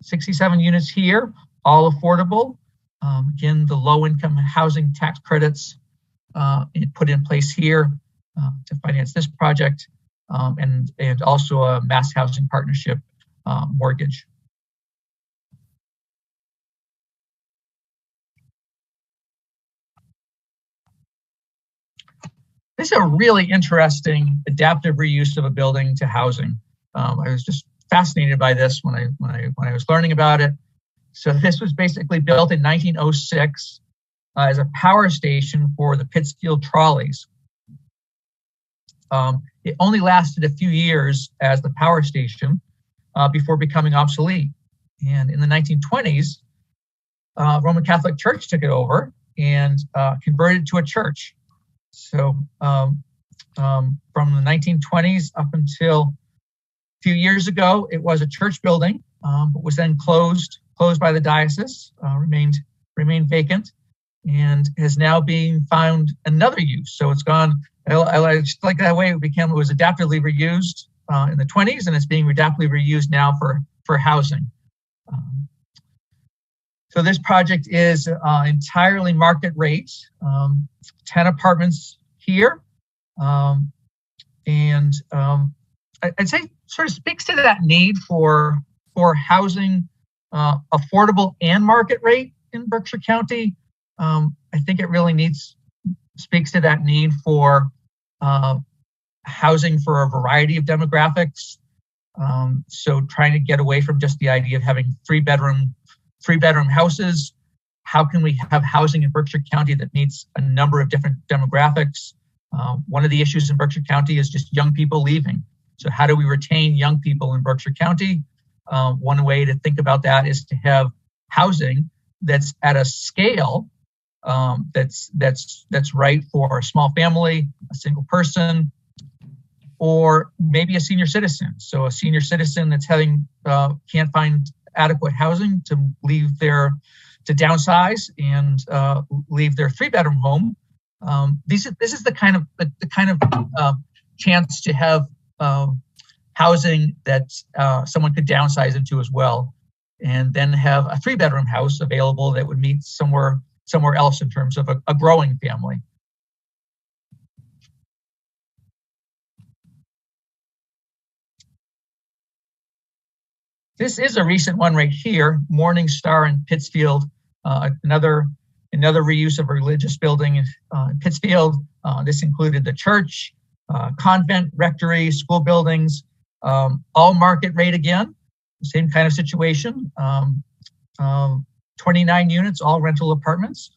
units here, all affordable. Again, the low-income housing tax credits put in place here to finance this project, and also a Mass Housing Partnership mortgage. This is a really interesting adaptive reuse of a building to housing. I was just fascinated by this when I was learning about it. So this was basically built in 1906 as a power station for the Pittsfield trolleys. It only lasted a few years as the power station before becoming obsolete. And in the 1920s, Roman Catholic Church took it over and converted it to a church. So from the 1920s up until a few years ago, it was a church building, but was then closed by the diocese, remained vacant, and has now been found another use. So it's gone. I just like that way it was adaptively reused in the 20s, and it's being adaptively reused now for housing. So this project is entirely market rate, 10 apartments here. And I'd say sort of speaks to that need for housing affordable and market rate in Berkshire County. I think it really speaks to that need for housing for a variety of demographics. So trying to get away from just the idea of having three bedroom houses. How can we have housing in Berkshire County that meets a number of different demographics? One of the issues in Berkshire County is just young people leaving. So how do we retain young people in Berkshire County? One way to think about that is to have housing that's at a scale that's right for a small family, a single person, or maybe a senior citizen. So a senior citizen that's can't find adequate housing to downsize and leave their 3-bedroom home. This is the kind of chance to have housing that someone could downsize into as well, and then have a 3-bedroom house available that would meet somewhere else in terms of a growing family. This is a recent one right here, Morning Star in Pittsfield, another reuse of a religious building in Pittsfield. This included the church, convent, rectory, school buildings, all market rate again, same kind of situation. 29 units, all rental apartments,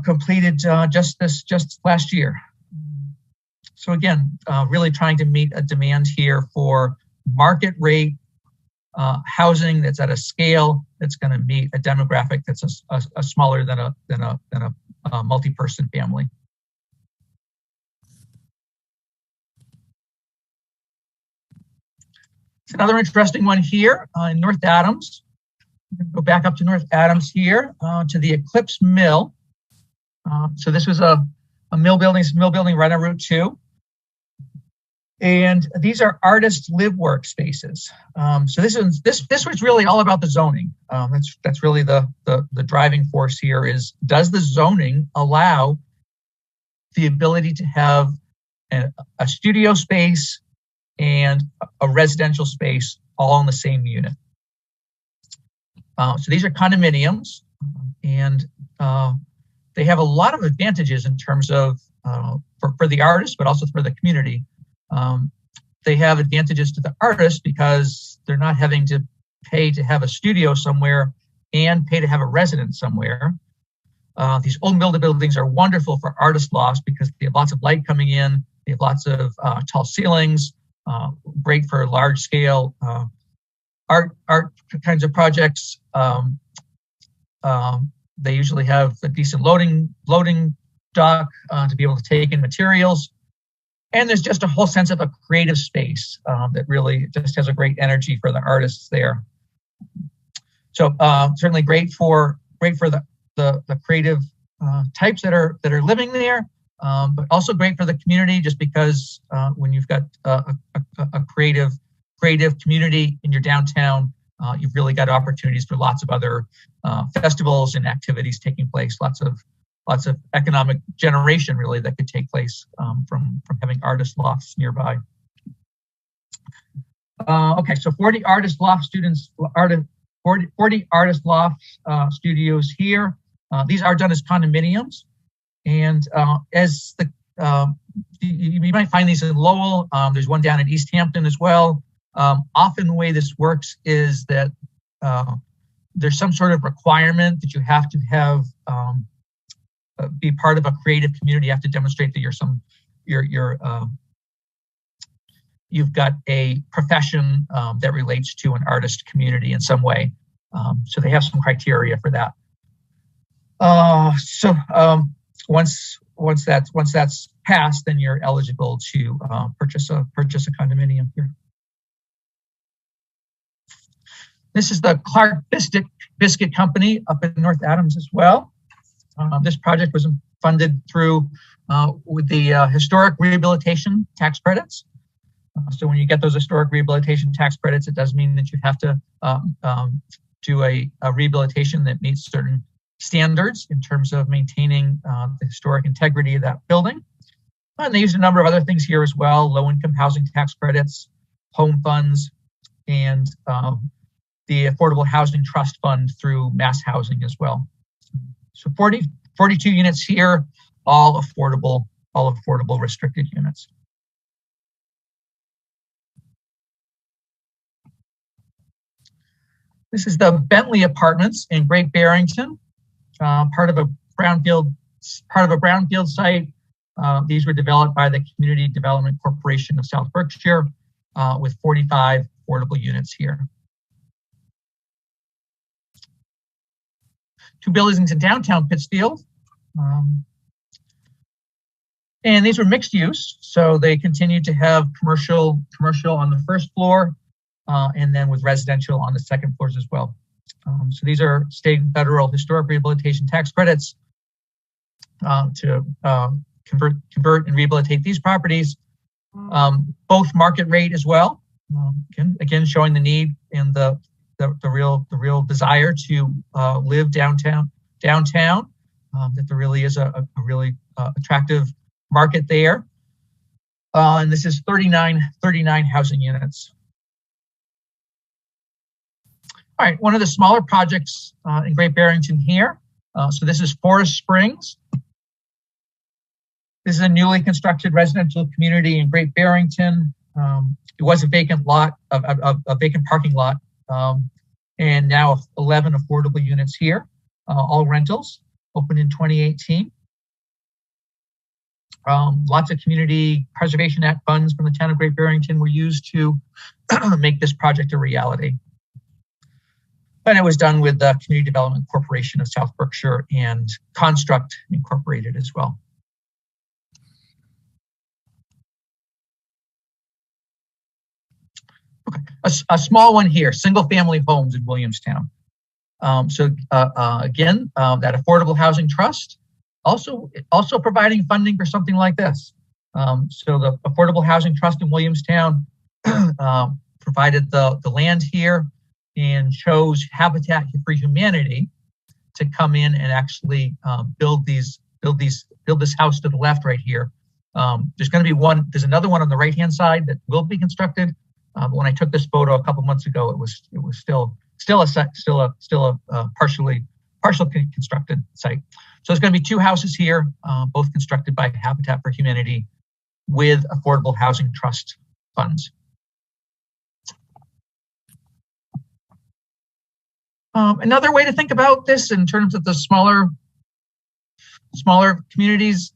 completed just last year. So again, really trying to meet a demand here for market rate housing that's at a scale that's going to meet a demographic that's a smaller than a multi-person family. It's another interesting one here in North Adams. Go back up to North Adams here to the Eclipse Mill. So this was a mill building right on Route 2. And these are artist live work spaces. So this was really all about the zoning. That's really the driving force here is, does the zoning allow the ability to have a studio space and a residential space all in the same unit? So these are condominiums, and they have a lot of advantages in terms of for the artists, but also for the community. They have advantages to the artists because they're not having to pay to have a studio somewhere and pay to have a residence somewhere. These old mill buildings are wonderful for artist lofts because they have lots of light coming in. They have lots of tall ceilings, great for large scale art kinds of projects. They usually have a decent loading dock to be able to take in materials. And there's just a whole sense of a creative space that really just has a great energy for the artists there. So certainly great for the creative types that are living there, but also great for the community, just because when you've got a creative community in your downtown, you've really got opportunities for lots of other festivals and activities taking place, lots of economic generation really that could take place from having artist lofts nearby. Okay, so 40 artist loft students, 40 artist loft studios here. These are done as condominiums, and as the you might find these in Lowell. There's one down in East Hampton as well. Often the way this works is that there's some sort of requirement that you have to have be part of a creative community. You have to demonstrate that you've got a profession that relates to an artist community in some way. So they have some criteria for that. Once that's passed, then you're eligible to purchase a condominium here. This is the Clark Biscuit Company up in North Adams as well. This project was funded through with the historic rehabilitation tax credits. So when you get those historic rehabilitation tax credits, it does mean that you have to do a rehabilitation that meets certain standards in terms of maintaining the historic integrity of that building. And they used a number of other things here as well: low-income housing tax credits, home funds, and the Affordable Housing Trust Fund through Mass Housing as well. So 42 units here, all affordable restricted units. This is the Bentley Apartments in Great Barrington, part of a brownfield site. These were developed by the Community Development Corporation of South Berkshire with 45 affordable units here. 2 buildings in downtown Pittsfield. And these were mixed use, so they continued to have commercial on the first floor, and then with residential on the second floors as well. So these are state and federal historic rehabilitation tax credits to convert and rehabilitate these properties. both market rate as well. Again, showing the need and the real desire to live downtown. That there really is a really attractive market there. And this is 39 housing units. All right, one of the smaller projects in Great Barrington here. So this is Forest Springs. This is a newly constructed residential community in Great Barrington. It was a vacant lot, a vacant parking lot, and now 11 affordable units here, all rentals, opened in 2018. Lots of Community Preservation Act funds from the town of Great Barrington were used to make this project a reality. And it was done with the Community Development Corporation of South Berkshire and Construct Incorporated as well. Okay, a small one here, single family homes in Williamstown. Again, that Affordable Housing Trust also providing funding for something like this. So the Affordable Housing Trust in Williamstown provided the land here and chose Habitat for Humanity to come in and actually build this house to the left right here. There's going to be one. There's another one on the right hand side that will be constructed. But when I took this photo a couple months ago, it was still a partially constructed site. So there's going to be two houses here, both constructed by Habitat for Humanity with Affordable Housing Trust funds. Another way to think about this in terms of the smaller communities,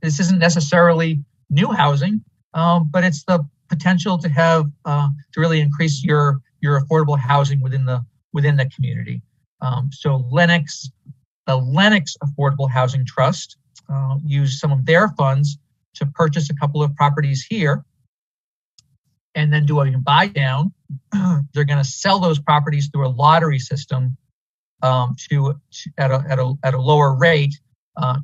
this isn't necessarily new housing, but it's the potential to have to really increase your affordable housing within the community. So the Lennox Affordable Housing Trust used some of their funds to purchase a couple of properties here and then do a buy down. They're going to sell those properties through a lottery system at a lower rate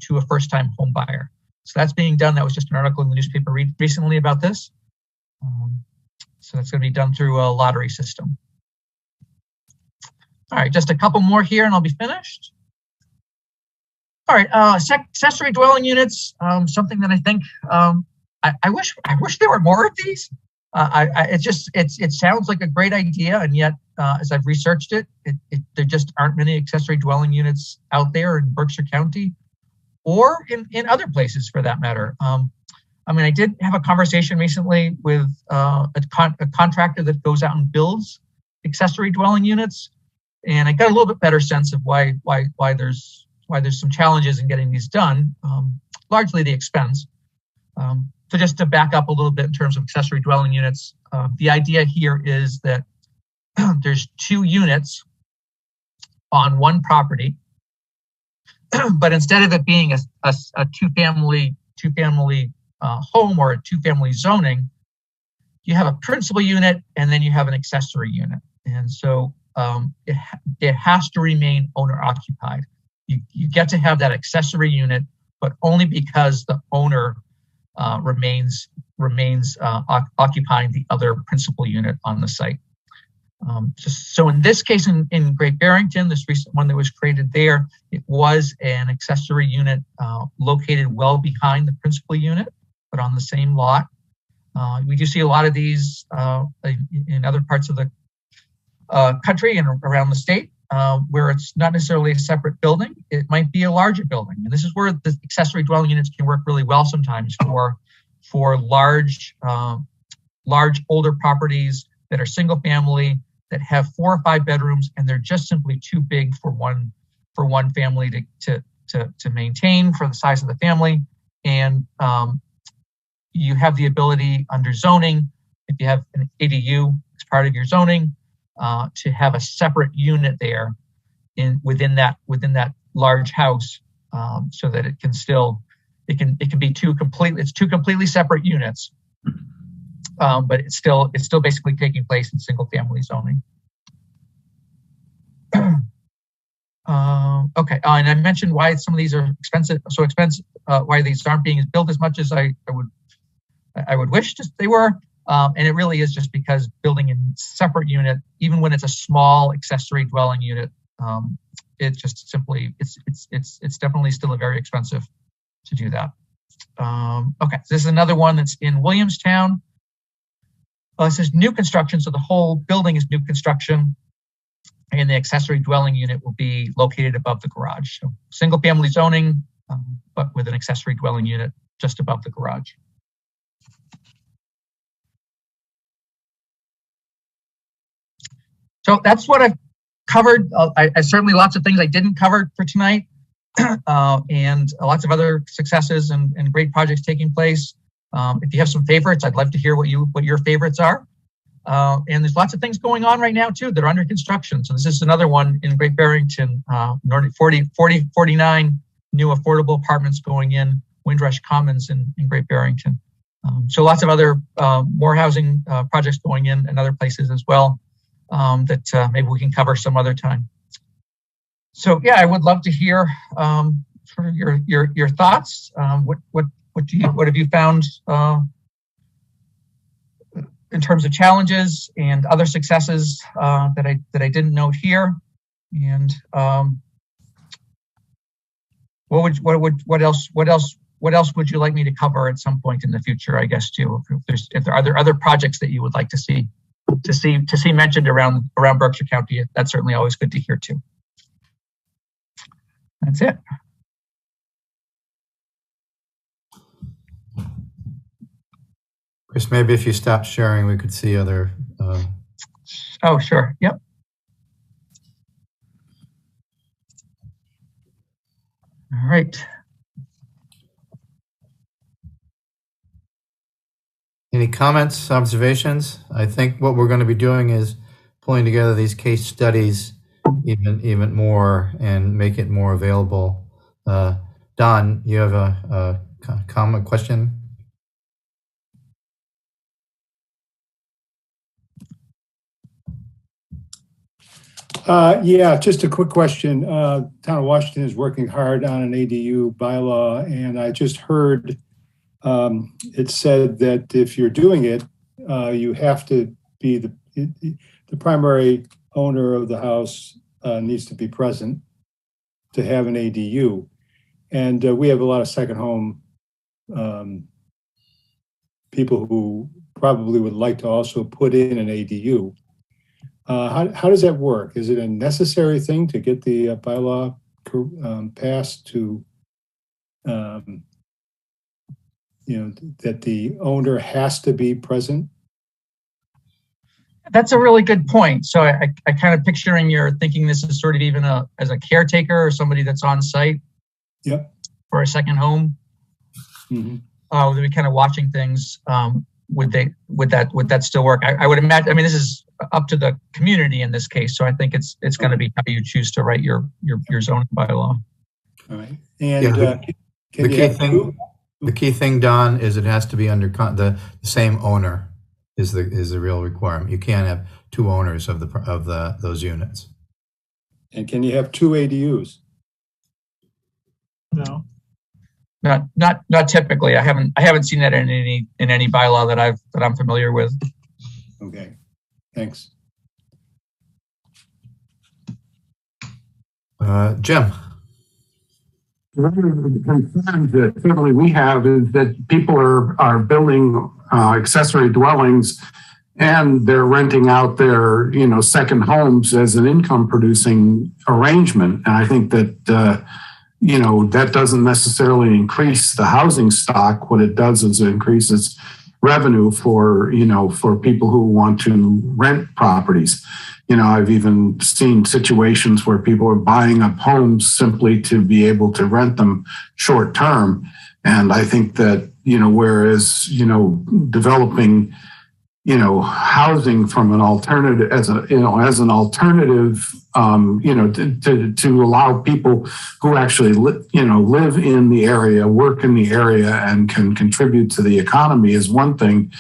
to a first-time home buyer. So that's being done. That was just an article in the newspaper recently about this. So that's going to be done through a lottery system. All right, just a couple more here and I'll be finished. All right, accessory dwelling units, something that I think, I wish there were more of these. It sounds like a great idea, and yet as I've researched it, there just aren't many accessory dwelling units out there in Berkshire County or in other places for that matter. I mean, I did have a conversation recently with a contractor that goes out and builds accessory dwelling units, and I got a little bit better sense of why there's some challenges in getting these done, largely the expense. So just to back up a little bit in terms of accessory dwelling units, the idea here is that there's two units on one property, but instead of it being a two-family home or a two-family zoning, you have a principal unit and then you have an accessory unit. And so it has to remain owner occupied. You get to have that accessory unit, but only because the owner remains occupying the other principal unit on the site. So in this case, in Great Barrington, this recent one that was created there, it was an accessory unit located well behind the principal unit, but on the same lot. We do see a lot of these in other parts of the country and around the state, where it's not necessarily a separate building. It might be a larger building. And this is where the accessory dwelling units can work really well sometimes for large older properties that are single family, that have 4 or 5 bedrooms, and they're just simply too big for one family to maintain for the size of the family. And you have the ability under zoning, if you have an ADU as part of your zoning, to have a separate unit there within that large house, so that it can be two completely separate units, but it's still basically taking place in single family zoning. Okay, and I mentioned why some of these are expensive, why these aren't being built as much as I would I would wish they were. And it really is just because building a separate unit, even when it's a small accessory dwelling unit, it just simply, it's definitely still very expensive to do that. Okay, so this is another one that's in Williamstown. This is new construction, so the whole building is new construction, and the accessory dwelling unit will be located above the garage. So single family zoning, but with an accessory dwelling unit just above the garage. So that's what I've covered. I certainly lots of things I didn't cover for tonight, and lots of other successes and great projects taking place. If you have some favorites, I'd love to hear what your favorites are. And there's lots of things going on right now too that are under construction. So this is another one in Great Barrington, 49 new affordable apartments going in Windrush Commons in Great Barrington. So lots of other more housing projects going in and other places as well that maybe we can cover some other time. So yeah, I would love to hear sort of your thoughts. What have you found in terms of challenges and other successes that I didn't note here? And what else would you like me to cover at some point in the future? I guess too, are there other projects that you would like to see mentioned around Berkshire County? That's certainly always good to hear too. That's it. Chris, maybe if you stop sharing, we could see other. Oh, sure. Yep. All right. Any comments, observations? I think what we're going to be doing is pulling together these case studies even more and make it more available. Don, you have a comment, question? Yeah, just a quick question. Town of Washington is working hard on an ADU bylaw, and I just heard it said that if you're doing it, you have to be the primary owner of the house needs to be present to have an ADU. And we have a lot of second home people who probably would like to also put in an ADU. How does that work? Is it a necessary thing to get the bylaw passed to, that the owner has to be present? That's a really good point. So I kind of picturing you're thinking this is sort of even as a caretaker or somebody that's on site. Yep. For a second home. Mm-hmm. They'll be kind of watching things. Would that still work? I would imagine. I mean, this is up to the community in this case. So I think it's going to be how you choose to write your zoning bylaw. All right. And the key thing, Don, is it has to be under the same owner is the real requirement. You can't have two owners of those units. And can you have two ADUs? No. Not typically. I haven't seen that in any bylaw that I'm familiar with. Okay. Thanks. Jim. One of the concerns that certainly we have is that people are building accessory dwellings and they're renting out their second homes as an income producing arrangement. And I think that that doesn't necessarily increase the housing stock. What it does is it increases revenue for people who want to rent properties. I've even seen situations where people are buying up homes simply to be able to rent them short term. And I think that, whereas, developing housing from an alternative as an alternative, to allow people who actually live in the area, work in the area, and can contribute to the economy is one thing.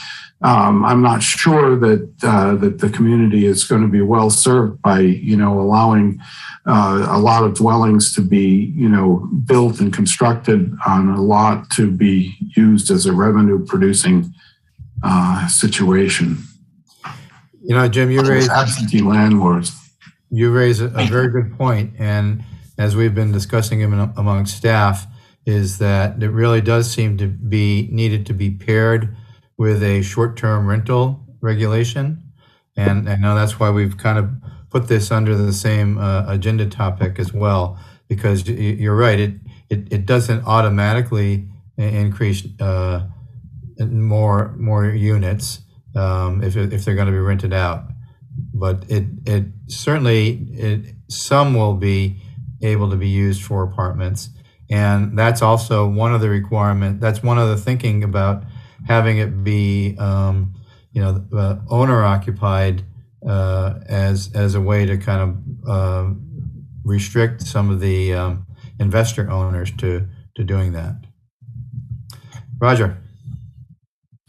I'm not sure that the community is going to be well served by allowing a lot of dwellings to be built and constructed on a lot to be used as a revenue producing situation. Jim, you raised absentee landlords. You raise a very good point, and as we've been discussing among staff, is that it really does seem to be needed to be paired with a short-term rental regulation, and I know that's why we've kind of put this under the same agenda topic as well, because you're right, it doesn't automatically increase more units if they're going to be rented out, but it certainly some will be able to be used for apartments, and that's also one of the requirement. That's one of the thinking about having it be owner occupied as a way to kind of restrict some of the investor owners to doing that. Roger.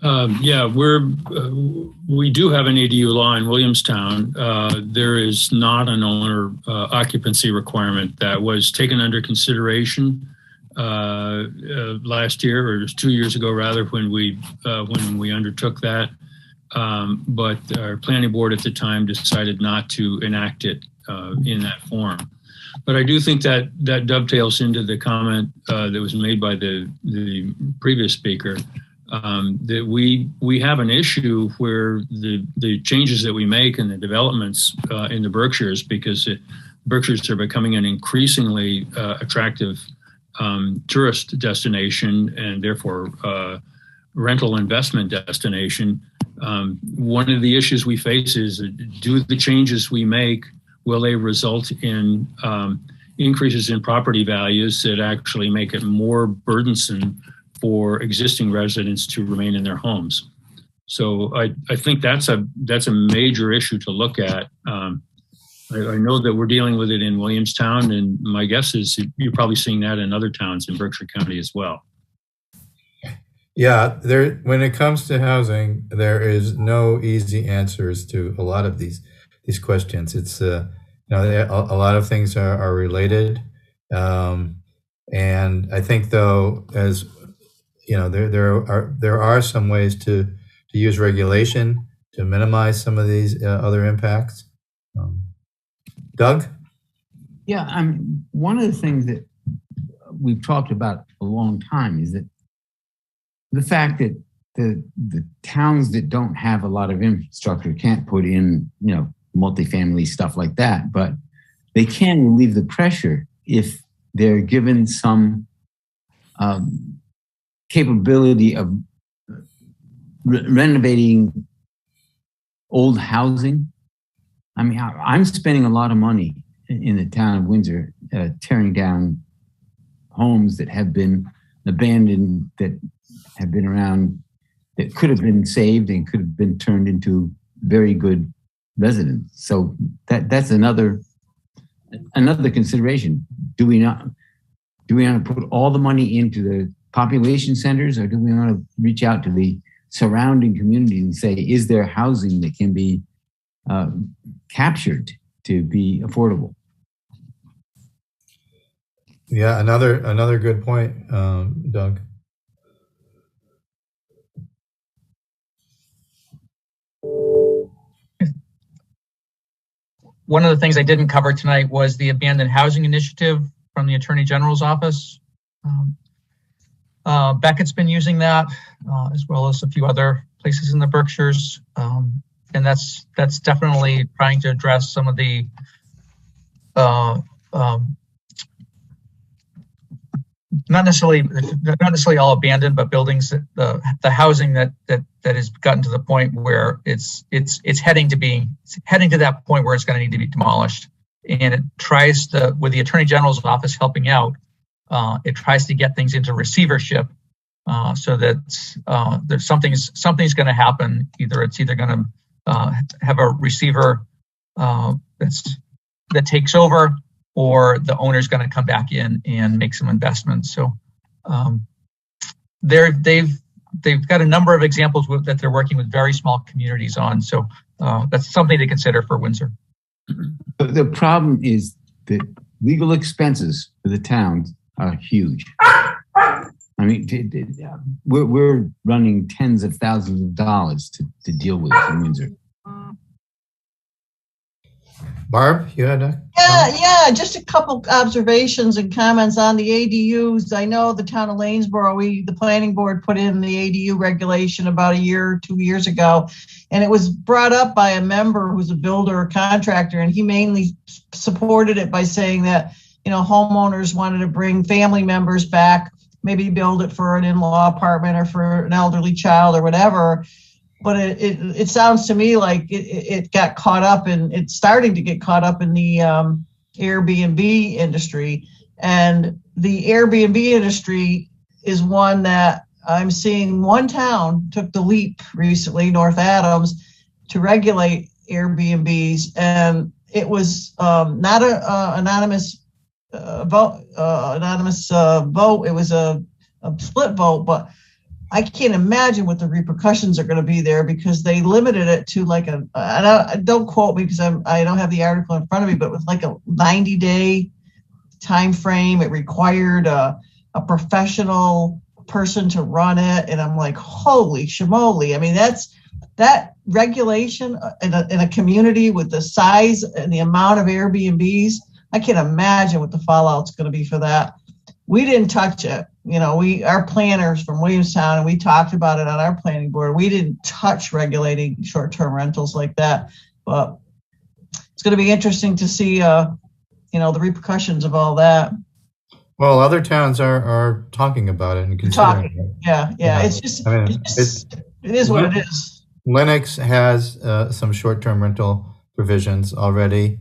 Yeah, we do have an ADU law in Williamstown. There is not an owner occupancy requirement that was taken under consideration last year, or it was 2 years ago rather, when we undertook that. But our planning board at the time decided not to enact it in that form. But I do think that dovetails into the comment that was made by the previous speaker. That we have an issue where the changes that we make and the developments in the Berkshires, because Berkshires are becoming an increasingly attractive tourist destination and therefore rental investment destination. One of the issues we face is, do the changes we make, will they result in increases in property values that actually make it more burdensome for existing residents to remain in their homes? So I think that's a major issue to look at. I know that we're dealing with it in Williamstown, and my guess is you're probably seeing that in other towns in Berkshire County as well. Yeah, when it comes to housing, there is no easy answers to a lot of these questions. It's a lot of things are related, and I think though, as there are some ways to use regulation to minimize some of these other impacts. Doug? Yeah, one of the things that we've talked about a long time is that the fact that the towns that don't have a lot of infrastructure can't put in, multifamily stuff like that, but they can relieve the pressure if they're given some capability of renovating old housing. I'm spending a lot of money in the town of Windsor tearing down homes that have been abandoned, that have been around, that could have been saved and could have been turned into very good residents. So that's another consideration. Do we want to put all the money into the population centers, or do we want to reach out to the surrounding communities and say, is there housing that can be captured to be affordable? Yeah, another good point, Doug. One of the things I didn't cover tonight was the Abandoned Housing Initiative from the Attorney General's office. Beckett's been using that, as well as a few other places in the Berkshires. And that's definitely trying to address some of the not necessarily all abandoned, but buildings that the housing that has gotten to the point where it's heading to that point where it's going to need to be demolished. And it tries to, with the Attorney General's office helping out, it tries to get things into receivership so that there's something's going to happen. It's either going to have a receiver that takes over, or the owner's going to come back in and make some investments. So they've got a number of examples that they're working with very small communities on. So that's something to consider for Windsor. But the problem is that legal expenses for the town are huge. I mean, we're running tens of thousands of dollars to deal with in Windsor. Barb, you had a Yeah, just a couple observations and comments on the ADUs. I know the town of Lanesboro, the planning board put in the ADU regulation about a year or 2 years ago, and it was brought up by a member who's a builder or contractor, and he mainly supported it by saying that, homeowners wanted to bring family members back, maybe build it for an in-law apartment or for an elderly child or whatever. But it sounds to me like it got caught up in, it's starting to get caught up in the Airbnb industry. And the Airbnb industry is one that I'm seeing one town took the leap recently, North Adams, to regulate Airbnbs. And it was not an anonymous vote. It was a split vote, but I can't imagine what the repercussions are going to be there, because they limited it to don't quote me because I don't have the article in front of me, but with like a 90-day time frame. It required a professional person to run it. And I'm like, holy shmoly. I mean, that regulation in a community with the size and the amount of Airbnbs, I can't imagine what the fallout's going to be for that. We didn't touch it. Our planners from Williamstown, and we talked about it on our planning board. We didn't touch regulating short-term rentals like that, but it's going to be interesting to see, the repercussions of all that. Well, other towns are talking about it and considering it. Yeah. It's just, it is what it is. Lennox has some short-term rental provisions already,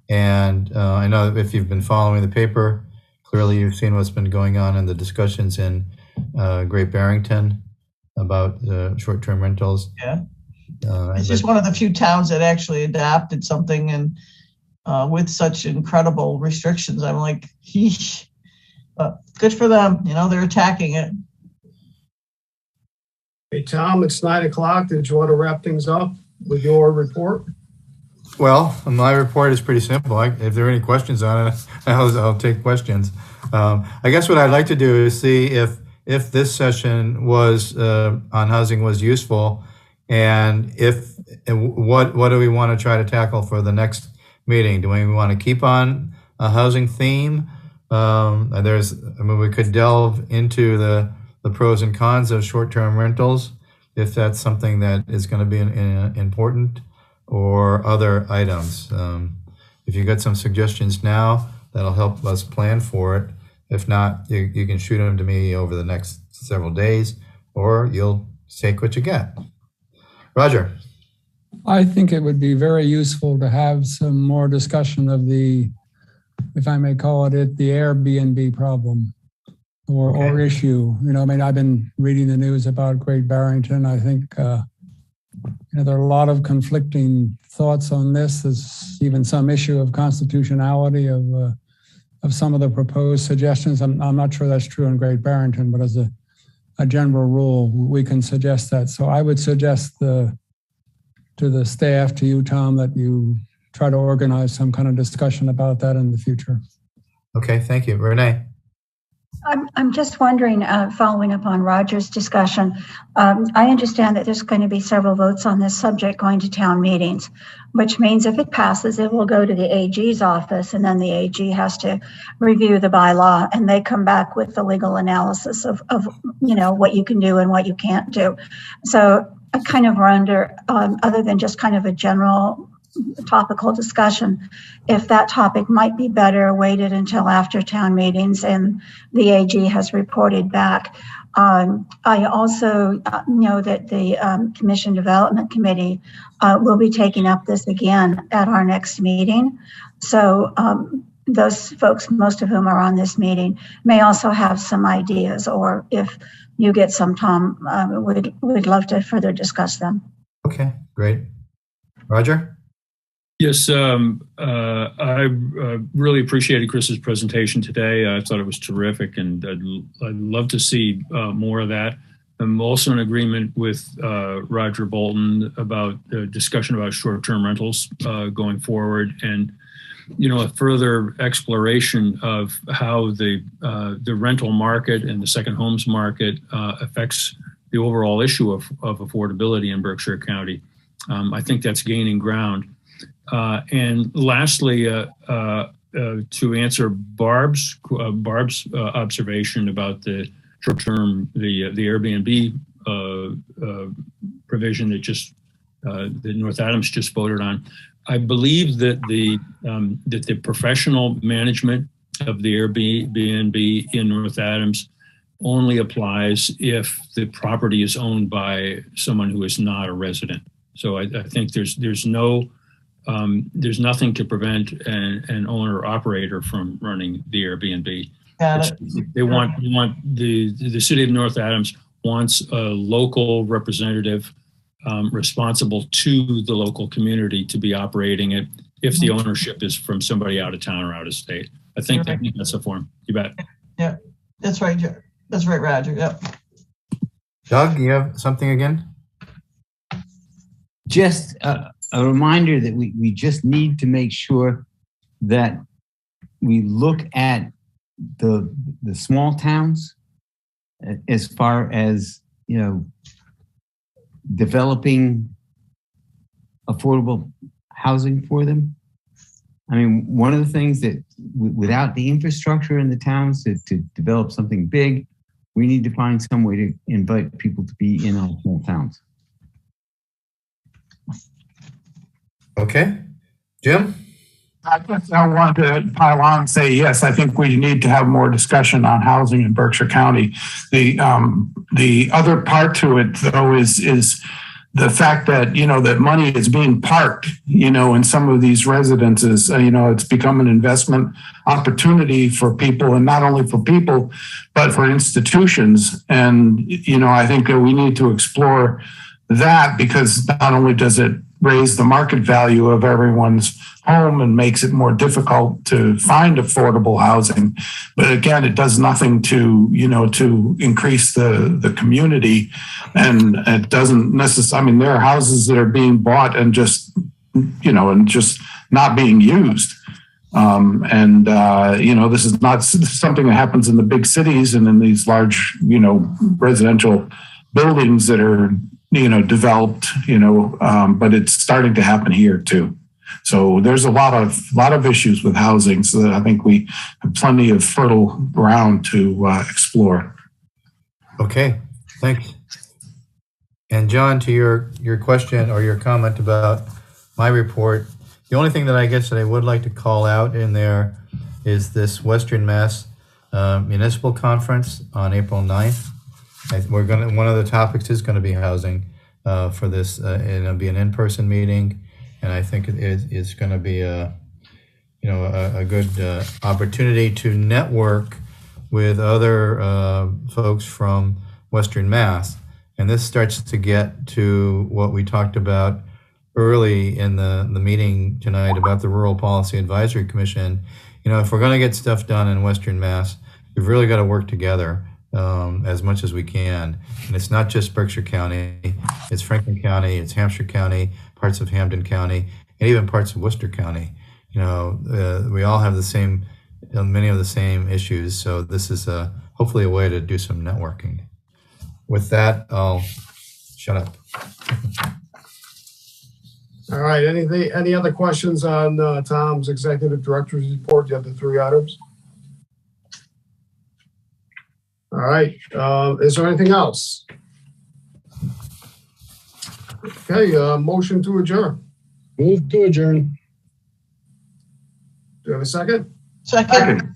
and I know if you've been following the paper, clearly you've seen what's been going on in the discussions in Great Barrington about short-term rentals. Yeah. It's just one of the few towns that actually adopted something, and with such incredible restrictions. I'm like, yeesh. But good for them. They're attacking it. Hey, Tom, it's 9:00. Did you want to wrap things up with your report? Well, my report is pretty simple. If there are any questions on it, I'll take questions. I guess what I'd like to do is see if this session was on housing was useful, and what do we want to try to tackle for the next meeting? Do we want to keep on a housing theme? We could delve into the pros and cons of short-term rentals, if that's something that is going to be important, or other items. If you got some suggestions now, that'll help us plan for it. If not, you can shoot them to me over the next several days, or you'll take what you get. Roger. I think it would be very useful to have some more discussion of the, if I may call it, the Airbnb problem or issue. I've been reading the news about Great Barrington. I think there are a lot of conflicting thoughts on this. There's even some issue of constitutionality of some of the proposed suggestions. I'm not sure that's true in Great Barrington, but as a general rule, we can suggest that. So I would suggest to the staff, to you, Tom, that you try to organize some kind of discussion about that in the future. Okay, thank you. Renee? I'm just wondering, following up on Roger's discussion, I understand that there's going to be several votes on this subject going to town meetings, which means if it passes, it will go to the AG's office, and then the AG has to review the bylaw, and they come back with the legal analysis of what you can do and what you can't do. So I kind of wonder, other than just kind of a general topical discussion, if that topic might be better waited until after town meetings and the AG has reported back. I also know that the Commission Development Committee will be taking up this again at our next meeting. So those folks, most of whom are on this meeting, may also have some ideas, or if you get some, Tom, we'd love to further discuss them. Okay, great. Roger? Yes, I really appreciated Chris's presentation today. I thought it was terrific, and I'd love to see more of that. I'm also in agreement with Roger Bolton about the discussion about short-term rentals going forward, and a further exploration of how the rental market and the second homes market affects the overall issue of affordability in Berkshire County. I think that's gaining ground. And lastly, to answer Barb's observation about the short-term, the Airbnb provision that North Adams just voted on, I believe that the professional management of the Airbnb in North Adams only applies if the property is owned by someone who is not a resident. So I think there's nothing to prevent an owner operator from running the Airbnb. They want the city of North Adams wants a local representative responsible to the local community to be operating it if the ownership is from somebody out of town or out of state. I think that's the form. You bet. Yeah, that's right, Joe. That's right, Roger. Yep. Doug, you have something again? Just a reminder that we just need to make sure that we look at the small towns as far as, developing affordable housing for them. I mean, one of the things that without the infrastructure in the towns to develop something big, we need to find some way to invite people to be in our small towns. Okay. Jim? I want to pile on and say, yes, I think we need to have more discussion on housing in Berkshire County. The other part to it, though, is the fact that, that money is being parked, in some of these residences. It's become an investment opportunity for people, and not only for people, but for institutions. And, I think that we need to explore that, because not only does it raise the market value of everyone's home and makes it more difficult to find affordable housing, but again, it does nothing to increase the community, and it doesn't necessarily. I mean, there are houses that are being bought and just not being used. This is not something that happens in the big cities and in these large residential buildings that are developed, but it's starting to happen here too. So there's a lot of issues with housing. So I think we have plenty of fertile ground to explore. Okay, thanks. And John, to your question or your comment about my report, the only thing that I guess that I would like to call out in there is this Western Mass Municipal Conference on April 9th. One of the topics is going to be housing for this. It'll be an in-person meeting, and I think it's going to be a good opportunity to network with other folks from Western Mass. And this starts to get to what we talked about early in the meeting tonight about the Rural Policy Advisory Commission. If we're going to get stuff done in Western Mass, we've really got to work together as much as we can. And it's not just Berkshire County, it's Franklin County, it's Hampshire County, parts of Hampden County, and even parts of Worcester County. We all have many of the same issues. So this is hopefully a way to do some networking. With that, I'll shut up. All right. Any other questions on Tom's executive director's report? You have the 3 items. All right. Is there anything else? Okay. Motion to adjourn. Move to adjourn. Do you have a second? Second.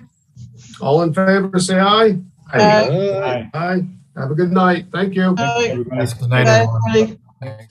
All in favor, say aye. Aye. Aye. Have a good night. Thank you. Aye. Good night, everyone. Bye.